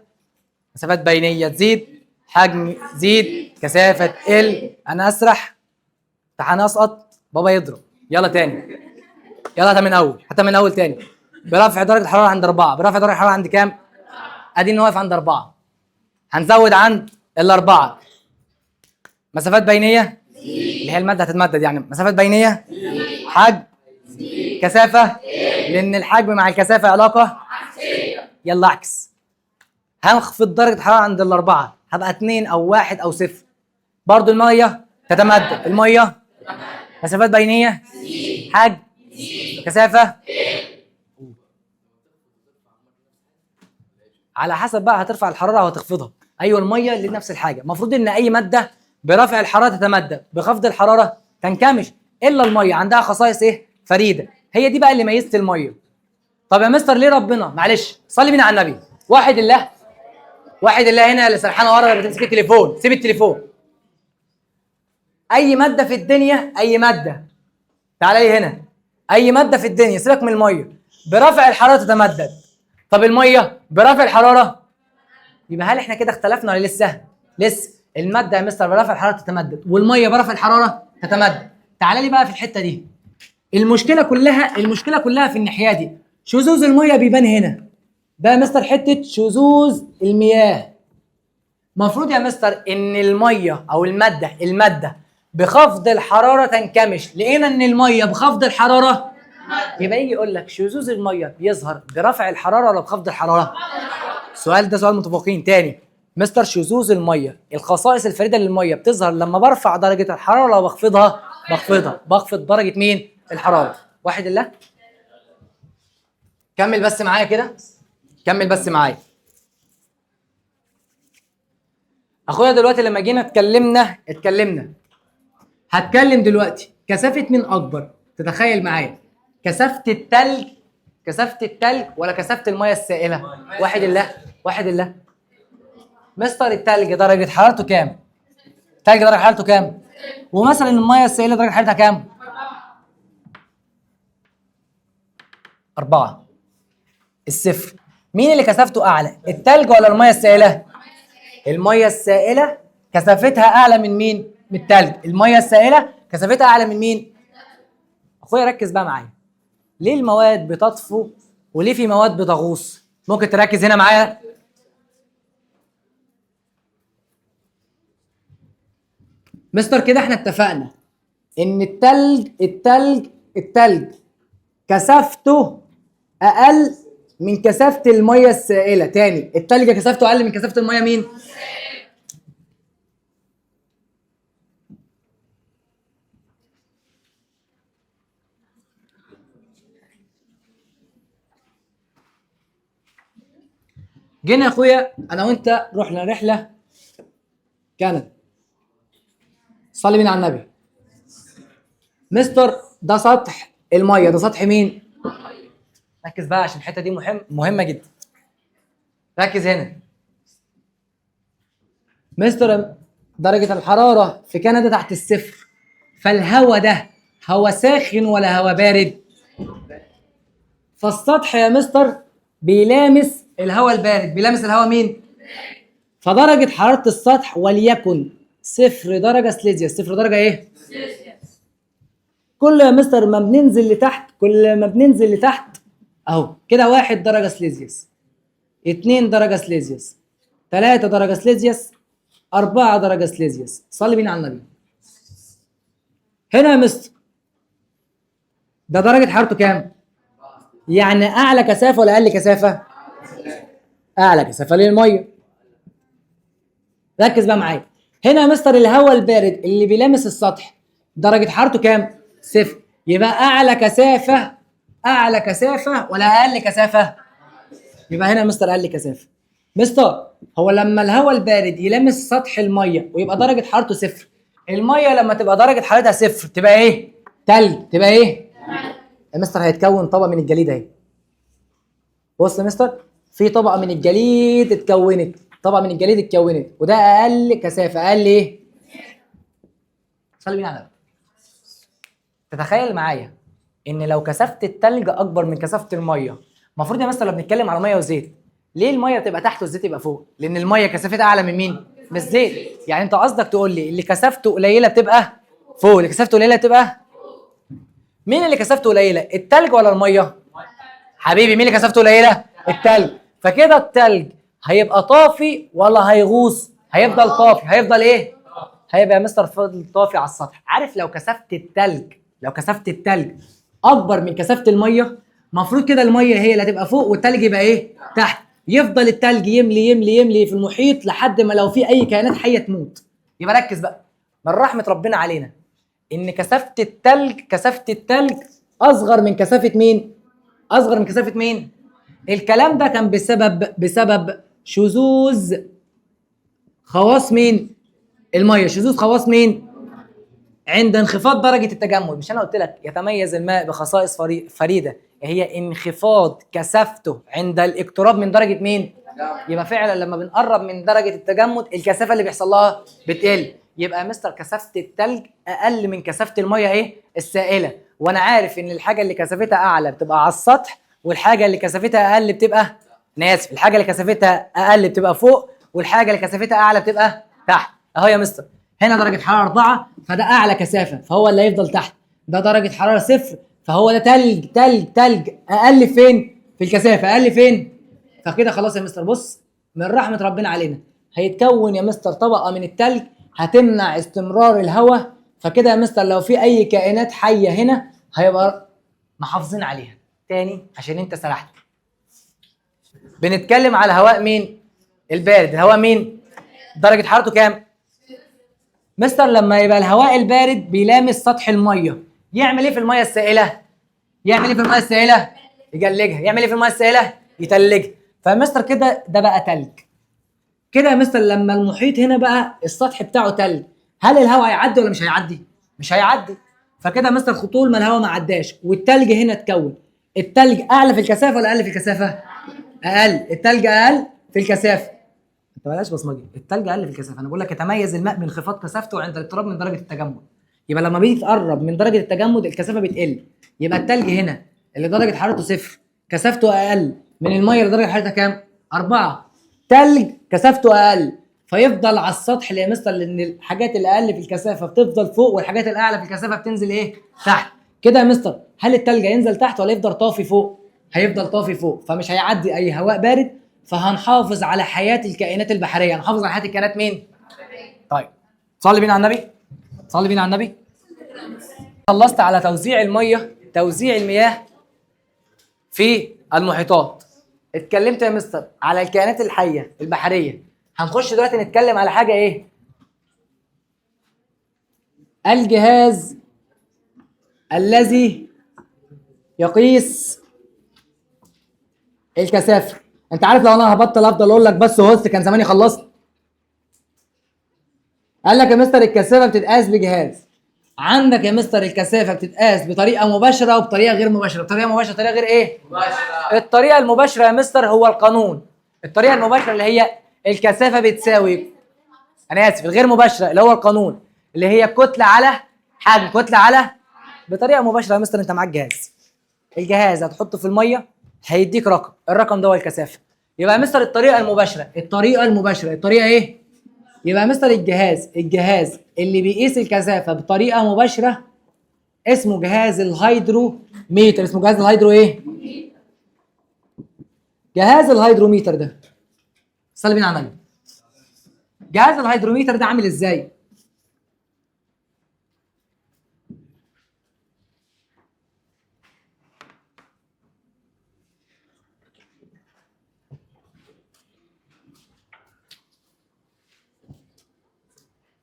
مسافات بينيه تزيد، حجم يزيد، كثافه تقل. انا اسرح، امتحان اسقط، بابا يضرب. يلا تاني، يلا من اول تاني. برفع درجه الحراره عند 4، برفع درجه الحراره عند كام؟ ادي واقف عند 4، هنزود عند 4 مسافات بينيه اللي هي الماده هتتمدد، يعني مسافات بينيه، حجم، كثافه. لان الحجم مع الكثافه علاقه. يلا اعكس، هنخفض درجه الحراره عند 4 هبقى 2 او 1 او 0. برضو الميه تتمدد، الميه مسافات بينيه، حجم، كثافه، على حسب بقى هترفع الحراره او هتخفضها. ايوه الميه اللي نفس الحاجه. المفروض ان اي ماده برفع الحراره تتمدد، بخفض الحراره تنكمش، الا الميه عندها خصائص ايه؟ فريده. هي دي بقى اللي ميزت الميه. طب يا مستر ليه ربنا؟ معلش صلي بينا على النبي. واحد الله، واحد الله. هنا اللي سرحانه ورا اللي بتمسك التليفون، سيب التليفون. اي ماده في الدنيا، اي ماده، تعالى لي هنا، اي ماده في الدنيا سيبك من الميه، برفع الحراره تتمدد. طب الميه برفع الحراره، يبقى هل احنا كده اختلفنا ولا لسه؟ لسه. الماده يا مستر برفع الحراره تتمدد، والميه برفع الحراره تتمدد. تعالى لي بقى في الحته دي. المشكله كلها في الناحيه دي. شذوذ الميه بيبان هنا. ده يا مستر حته شذوذ المياه. المفروض يا مستر ان الميه او الماده بخفض الحراره تنكمش. لقينا ان الميه بخفض الحراره، يبقى يجي يقول لك شذوذ الميه بيظهر برفع الحراره ولا بخفض الحراره؟ السؤال ده سؤال متفقين. تاني مستر، شذوذ الميه، الخصائص الفريده للميه بتظهر لما برفع درجه الحراره ولا بخفضها؟ بخفض درجه مين؟ الحراره. واحد الله. كمل بس معايا كده، كمل بس معايا. اخويا دلوقتي لما جينا اتكلمنا، هتكلم دلوقتي كثافه مين اكبر؟ تتخيل معايا كثافه التلج ولا كثافه الميه السائله؟ واحد الله. مستر التلج درجه حرارته كام؟ التلج درجه حرارته كام؟ ومثلا الميه السائله درجه حرارتها كام؟ 4. الصفر. مين اللي كثافته اعلى؟ التلج ولا الميه السائله؟ الميه السائله كثافتها اعلى من مين؟ من التلج. الميه السائله كثافتها اعلى من مين؟ اخويا ركز بقى معايا. ليه المواد بتطفو وليه في مواد بتغوص؟ ممكن تركز هنا معايا. مستر كده احنا اتفقنا ان التلج كثافته اقل من كثافه الميه السائله. تاني، التلج كثافته اقل من كثافه الميه مين؟ جينا يا اخويا انا وانت رحنا رحله كندا. صلي بينا على النبي. مستر ده سطح الميه، ده سطح مين؟ ركز بقى عشان الحته دي مهمه جدا. ركز هنا. مستر درجه الحراره في كندا تحت الصفر، فالهواء ده هواء ساخن ولا هواء بارد؟ فالسطح يا مستر بيلامس الهواء البارد. بيلامس الهواء مين؟ فدرجه حراره السطح وليكن 0 درجه سليزيوس. 0 درجه ايه؟ كل يا مستر ما بننزل لتحت اهو كده 1 درجه سليزيوس، 2 درجه سليزيوس، 3 درجه سليزيوس، 4 درجه سليزيوس. صلي بينا على النبي. هنا يا مستر ده درجه حرارته كام؟ يعني اعلى كثافه ولا اقل كثافه؟ اعلى كثافه للميه. ركز بقى معايا. هنا يا مستر الهواء البارد اللي بيلامس السطح درجه حرارته كام؟ 0. يبقى اعلى كثافه ولا اقل كثافه؟ يبقى هنا يا مستر اقل كثافه. مستر هو لما الهواء البارد يلامس سطح الميه ويبقى درجه حرارته 0، الميه لما تبقى درجه حرارتها 0 تبقى ايه؟ تلج. تبقى ايه؟ يا مستر هيتكون طبقه من الجليد اهي. بص يا مستر في طبقه من الجليد اتكونت، وده اقل كثافه. اقل ايه؟ صلي بينا على. تتخيل معايا ان لو كثافه التلج اكبر من كثافه الميه، المفروض يا مستر لو بنتكلم على ميه وزيت، ليه الميه بتبقى تحت والزيت يبقى فوق؟ لان الميه كثافتها اعلى من مين؟ من الزيت. يعني انت قصدك تقول لي اللي كثافته قليله بتبقى فوق، اللي كثافته قليله تبقى. مين اللي كثافته قليله؟ التلج ولا الميه؟ حبيبي مين اللي كثافته قليله؟ التلج. فكده التلج هيبقى طافي ولا هيغوص؟ هيفضل طافي. هيفضل ايه؟ هيبقى يا مستر فضل طافي على السطح. عارف لو كثافه التلج اكبر من كثافه الميه، المفروض كده الميه هي اللي هتبقى فوق والتلج يبقى ايه؟ تحت. يفضل التلج يملي يملي يملي في المحيط لحد ما لو في اي كائنات حيه تموت. يبقى ركز بقى من رحمه ربنا علينا ان كثافه التلج اصغر من كثافه مين؟ اصغر من كثافه مين؟ الكلام ده كان بسبب شذوذ خواص مين؟ الميه. شذوذ خواص مين؟ عند انخفاض درجه التجمد. مش انا قلت لك يتميز الماء بخصائص فريده هي انخفاض كثافته عند الاقتراب من درجه مين؟ يبقى فعلا لما بنقرب من درجه التجمد الكثافه اللي بيحصل لها بتقل. يبقى يا مستر كثافه التلج اقل من كثافه الميه ايه؟ السائله. وانا عارف ان الحاجه اللي كثافتها اعلى بتبقى على السطح، والحاجه اللي كثافتها اقل بتبقى، انا اسف، الحاجه اللي كثافتها اقل بتبقى فوق، والحاجه اللي كثافتها اعلى بتبقى تحت. اهو يا مستر هنا درجه حراره 4 فده اعلى كثافه فهو اللي هيفضل تحت. ده درجه حراره 0 فهو ده تلج اقل فين؟ في الكثافه. اقل فين؟ فكده خلاص يا مستر. بص من رحمه ربنا علينا هيتكون يا مستر طبقه من التلج هتمنع استمرار الهواء. فكده يا مستر لو في اي كائنات حيه هنا هيبقى محافظين عليها. تاني عشان انت سرحت، بنتكلم على هواء مين؟ البارد. الهواء مين؟ درجه حرارته كام؟ مستر لما يبقى الهواء البارد بيلامس سطح الميه يعمل ايه في الميه السائله؟ يعمل ايه في الميه السائله؟ يجلجها. يعمل ايه في الميه السائله؟ يتلجها. فمستر كده ده بقى تلج. كده يا مستر لما المحيط هنا بقى السطح بتاعه تلج، هل الهواء هيعدي ولا مش هيعدي؟ مش هيعدي. فكده يا مستر طول ما الهواء ما عداش والتلج هنا اتكون، التلج اعلى في الكثافه ولا اقل في الكثافه؟ اقل. التلج اقل في الكثافه. انت بلاش بصمجي. التلج اقل في الكثافه. انا بقول لك يتميز الماء بانخفاض كثافته عند الاقتراب من درجه التجمد. يبقى لما بيجي تقرب من درجه التجمد الكثافه بتقل. يبقى التلج هنا اللي درجه حرارته 0 كثافته اقل من الميه اللي درجه حرارتها كام؟ 4. تلج كثافته اقل فيفضل على السطح اللي يمثل لان الحاجات اللي اقل في الكثافه بتفضل فوق والحاجات الاعلى في الكثافه بتنزل ايه؟ تحت. كده يا مستر هل التلج هينزل تحت ولا يفضل طافي فوق؟ هيفضل طافي فوق. فمش هيعدي اي هواء بارد فهنحافظ على حياه الكائنات البحريه. هنحافظ على حياه الكائنات مين؟ طيب صلي بينا على النبي. صلي بينا على النبي. خلصت على توزيع المياه في المحيطات. اتكلمت يا مستر على الكائنات الحيه البحريه. هنخش دلوقتي نتكلم على حاجه ايه؟ الجهاز الذي يقيس الكثافه. انت عارف لو انا هبطل افضل اقول لك بس هوست كان زماني خلصت. قال لك يا مستر الكثافه بتتقاس بجهاز. عندك يا مستر الكثافه بتتقاس بطريقه مباشره وبطريقه غير مباشره. بطريقه مباشره طريقه غير ايه؟ مباشره. الطريقه المباشره يا مستر هو القانون. الطريقه المباشره اللي هي الكثافه بتساوي، انا اسف، الغير مباشره اللي هو القانون اللي هي كتله على حجم. كتله على، بطريقه مباشره يا مستر انت معاك جهاز. الجهاز هتحطه في الميه هيديك رقم، الرقم ده هو الكثافه. يبقى يا مستر الطريقه المباشره الطريقه ايه؟ يبقى مستر الجهاز اللي بيقيس الكثافه بطريقه مباشره اسمه جهاز الهيدروميتر. اسمه جهاز الهيدرو ايه؟ جهاز الهيدروميتر ده صلي بينا على النبي. جهاز الهيدروميتر ده عامل ازاي؟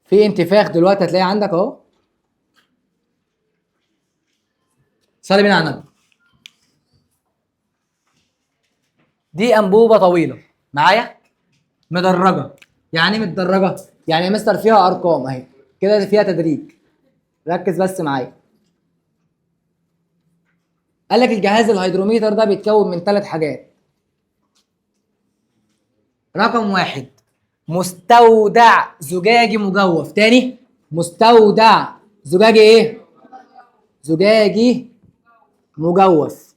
في انتفاخ دلوقتي هتلاقيه عندك اهو. صلي بينا على النبي. دي انبوبه طويله معايا مدرجه. يعني ايه متدرجه؟ يعني يا مستر فيها ارقام اهي كده، فيها تدريج. ركز بس معايا. قال لك الجهاز الهيدروميتر ده بيتكون من 3 حاجات. رقم 1 مستودع زجاجي مجوف. تاني مستودع زجاجي ايه؟ زجاجي مجوف.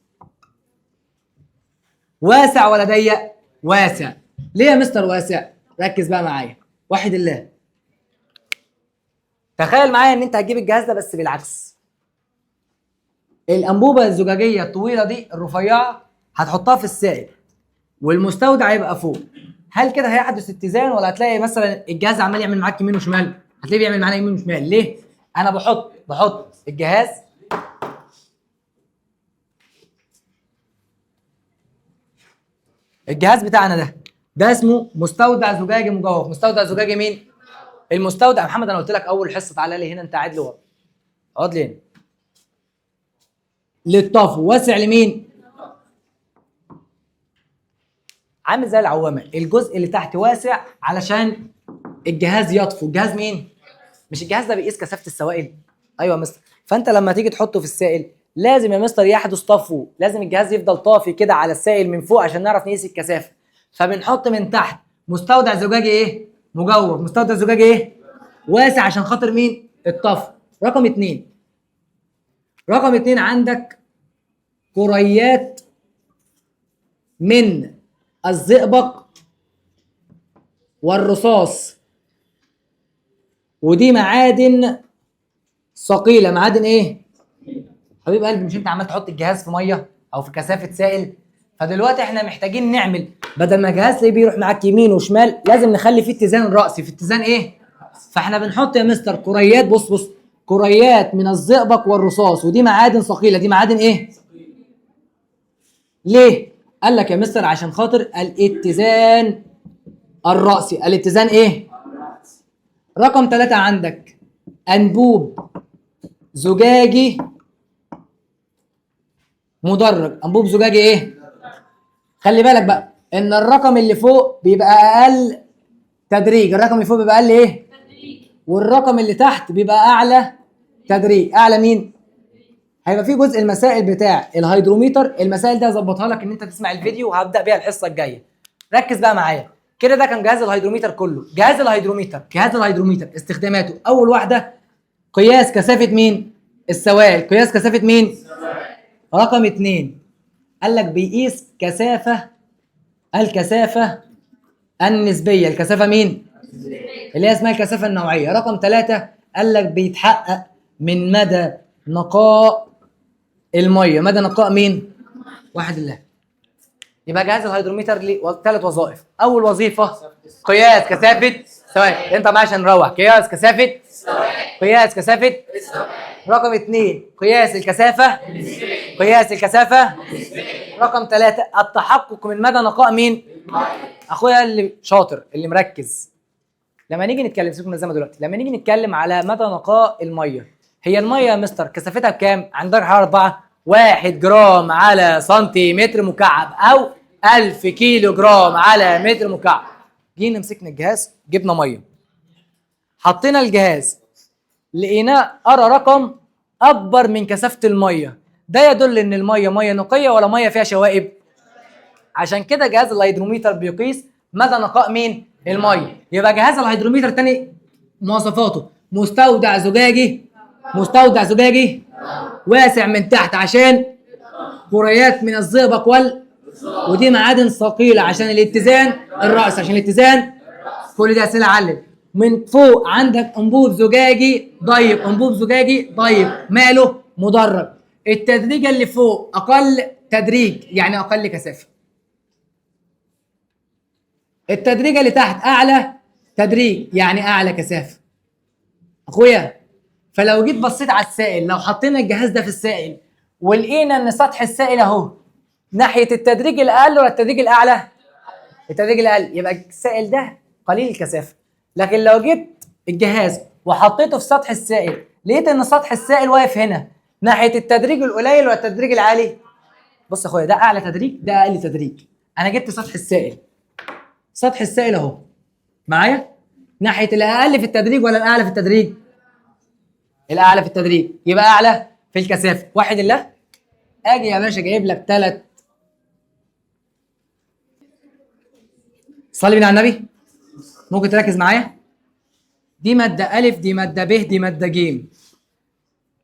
واسع ولا ضيق؟ واسع. ليه يا مستر واسع؟ ركز بقى معايا وحد الله. تخيل معايا ان انت هتجيب الجهاز ده بس بالعكس. الانبوبه الزجاجيه الطويله دي الرفيعه هتحطها في السائل والمستودع هيبقى فوق. هل كده هيحدث اتزان ولا هتلاقي مثلا الجهاز عمال يعمل معاك يمين وشمال؟ هتلاقيه بيعمل معانا يمين وشمال. ليه؟ انا بحط الجهاز بتاعنا ده اسمه مستودع زجاجي مجوف. مستودع زجاجي مين؟ المستودع. محمد انا قلت لك اول حصه تعالى لي هنا انت قاعد لي ورا. اقعد لي هنا. للطفو واسع لمين؟ عامل زي العوامه، الجزء اللي تحت واسع علشان الجهاز يطفو. الجهاز مين؟ مش الجهاز ده بيقيس كثافه السوائل؟ ايوه يا مستر. فانت لما تيجي تحطه في السائل لازم يا مستر يحدث طفو، لازم الجهاز يفضل طافي كده على السائل من فوق عشان نعرف نقيس الكثافه. فبنحط من تحت مستودع زجاجي ايه؟ مجوف. مستودع زجاجي ايه؟ واسع عشان خاطر مين؟ الطفو. رقم اتنين عندك كريات من الزئبق والرصاص، ودي معادن ثقيله. معادن ايه؟ حبيب قلبي، مش انت عمال تحط الجهاز في ميه او في كثافه سائل؟ فدلوقتي احنا محتاجين نعمل، بدل ما الجهاز تلاقيه بيروح معاك يمين وشمال، لازم نخلي فيه اتزان رأسي. في اتزان ايه؟ فاحنا بنحط يا مستر كريات، بص كريات من الزئبق والرصاص، ودي معادن ثقيله. دي معادن ايه؟ ليه؟ قال لك يا مستر عشان خاطر الاتزان الرأسي. الاتزان ايه؟ رقم 3 عندك انبوب زجاجي مدرج. انبوب زجاجي ايه؟ خلي بالك بقى ان الرقم اللي فوق بيبقى اقل تدريج. الرقم اللي فوق بيبقى اقل ايه؟ تدريج. والرقم اللي تحت بيبقى اعلى تدريج. اعلى مين؟ هيبقى في جزء المسائل بتاع الهيدروميتر. المسائل دي هظبطها لك ان انت تسمع الفيديو، وهبدا بيها الحصه الجايه. ركز بقى معايا كده. ده كان جهاز الهيدروميتر كله. جهاز الهيدروميتر استخداماته: اول واحده قياس كثافه مين؟ السوائل. قياس كثافه مين؟ رقم 2 قال لك بيقيس الكثافه النسبيه. الكثافه مين؟ اللي هي اسمها الكثافه النوعيه. رقم 3 قال لك بيتحقق من مدى نقاء الميه. مدى نقاء مين؟ واحد الله. يبقى جهاز الهيدروميتر ليه 3 وظائف. اول وظيفه قياس كثافه سوائل. انت معايا عشان نروح. قياس كثافه رقم 2 قياس الكثافه. رقم 3 التحقق من مدى نقاء مين؟ اخويا اللي شاطر اللي مركز. لما نيجي نتكلم، سيبكم من الزمن دلوقتي، لما نيجي نتكلم على مدى نقاء الميه، هي الميه يا مستر كثافتها بكام؟ عند درجه حراره 4 1 جرام على سنتيمتر مكعب، او 1000 كيلو جرام على متر مكعب. جينا مسكنا الجهاز، جبنا ميه، حطينا الجهاز، لقيناه قرا رقم اكبر من كثافه الميه. ده يدل ان الميه ميه نقيه ولا ميه فيها شوائب. عشان كده جهاز الهيدروميتر بيقيس مدى نقاء مين؟ الميه. يبقى جهاز الهيدروميتر تاني مواصفاته: مستودع زجاجي واسع من تحت عشان كريات من الزئبق ودي معادن ثقيله عشان الاتزان الرأسي. كل دي اسئله علم. من فوق عندك انبوب زجاجي ضيق. ماله؟ مدرج. التدريج اللي فوق اقل تدريج يعني اقل كثافه. التدريج اللي تحت اعلى تدريج يعني اعلى كثافه. اخويا، فلو جيت بصيت على السائل، لو حطينا الجهاز ده في السائل ولقينا ان سطح السائل اهو ناحيه التدريج الاقل ولا التدريج الاعلى؟ التدريج الاقل. يبقى السائل ده قليل الكثافه. لكن لو جبت الجهاز وحطيته في سطح السائل، لقيت ان سطح السائل واقف هنا ناحيه التدريج القليل ولا التدريج العالي؟ بص يا اخويا، ده اعلى تدريج، ده اقل تدريج. انا جبت سطح السائل اهو معايا ناحيه الاقل في التدريج ولا الاعلى في التدريج؟ الاعلى في التدريج. يبقى اعلى في الكثافه. واحد الله. اجي يا باشا جايب لك 3. صلي بينا على النبي. ممكن تركز معايا؟ دي ماده الف، دي ماده ب، دي ماده ج.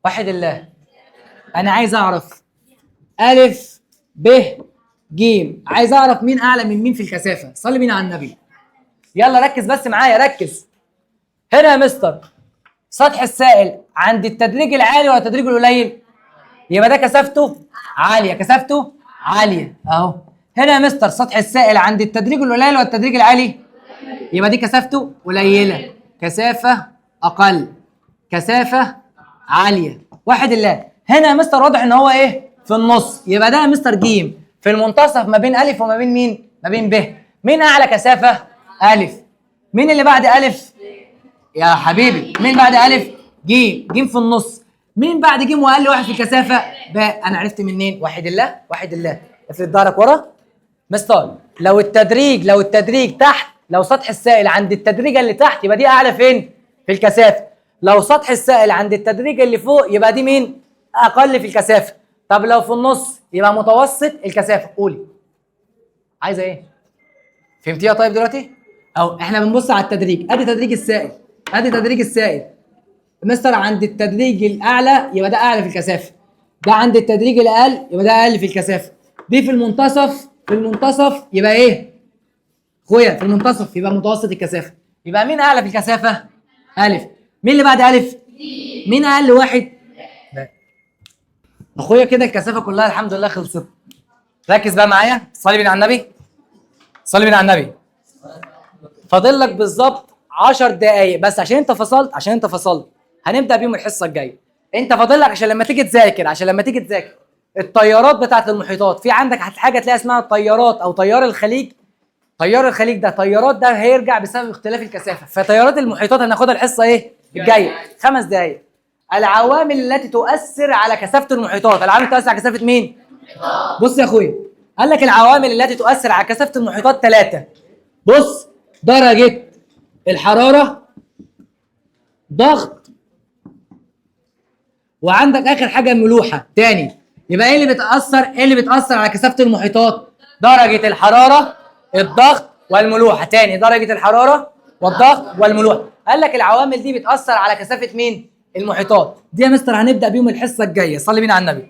واحد الله. انا عايز اعرف الف ب ج، عايز اعرف مين اعلى من مين في الكثافه. صلي بينا على النبي. يلا ركز بس معايا، ركز. هنا يا مستر سطح السائل عند التدريج العالي ولا التدريج القليل؟ يبقى ده كثافته عاليه اهو. هنا يا مستر سطح السائل عند التدريج القليل ولا التدريج العالي؟ يبقى دي كثافته قليله. كثافه اقل، كثافه عاليه. واحد الله. هنا يا مستر واضح ان هو ايه؟ في النص. يبقى ده يا مستر ج في المنتصف ما بين الف وما بين مين؟ ما بين ب. مين اعلى كثافه؟ الف. مين اللي بعد الف؟ يا حبيبي مين بعد الف؟ ج في النص. مين بعد ج واقل واحد في الكثافه؟ باء. انا عرفت منين؟ واحد الله واحد الله. افرد ظهرك ورا. مستر لو التدريج تحت، لو سطح السائل عند التدريجه اللي تحت يبقى دي اعلى فين؟ في الكثافه. لو سطح السائل عند التدريجه اللي فوق يبقى دي مين؟ اقل في الكثافه. طب لو في النص يبقى متوسط الكثافه. قولي عايزه ايه؟ فهمتيها طيب دلوقتي؟ اهو احنا بنبص على التدريج، ادي تدريج السائل، ادي تدريج السائل. مستر عند التدريج الاعلى يبقى ده اعلى في الكثافه، ده عند التدريج الاقل يبقى ده اقل في الكثافه، دي في المنتصف، في المنتصف يبقى ايه؟ اخويا في المنتصف يبقى متوسط الكثافه. يبقى مين اعلى في الكثافه؟ الف. مين اللي بعد الف؟ مين اقل واحد؟ باء. اخويا كده الكثافه كلها الحمد لله خلصت. ركز بقى معايا، صلي بينا على النبي، صلي بينا على النبي. فاضل لك بالظبط 10 دقايق بس عشان انت فصلت هنبدا بيهم الحصه الجايه. انت فاضل لك عشان لما تيجي تذاكر التيارات بتاعت المحيطات. في عندك حاجه تلاقي اسمها التيارات او تيار الخليج. تيار الخليج ده تيارات ده هيرجع بسبب اختلاف الكثافه. فتيارات المحيطات هناخدها الحصه ايه؟ الجايه. 5 دقايق. العوامل التي تؤثر على كثافه المحيطات. العوامل التي تؤثر على كثافه مين؟ بص يا اخويا، قال لك العوامل التي تؤثر على كثافه المحيطات 3. بص، درجه الحراره، ضغط، وعندك اخر حاجه الملوحه. تاني يبقى ايه اللي بتاثر على كثافه المحيطات؟ درجه الحراره، الضغط، والملوحه. تاني درجه الحراره والضغط والملوحه. قال لك العوامل دي بتاثر على كثافه مين؟ المحيطات. دي يا مستر هنبدا بيهم الحصه الجايه. صلي بينا على النبي.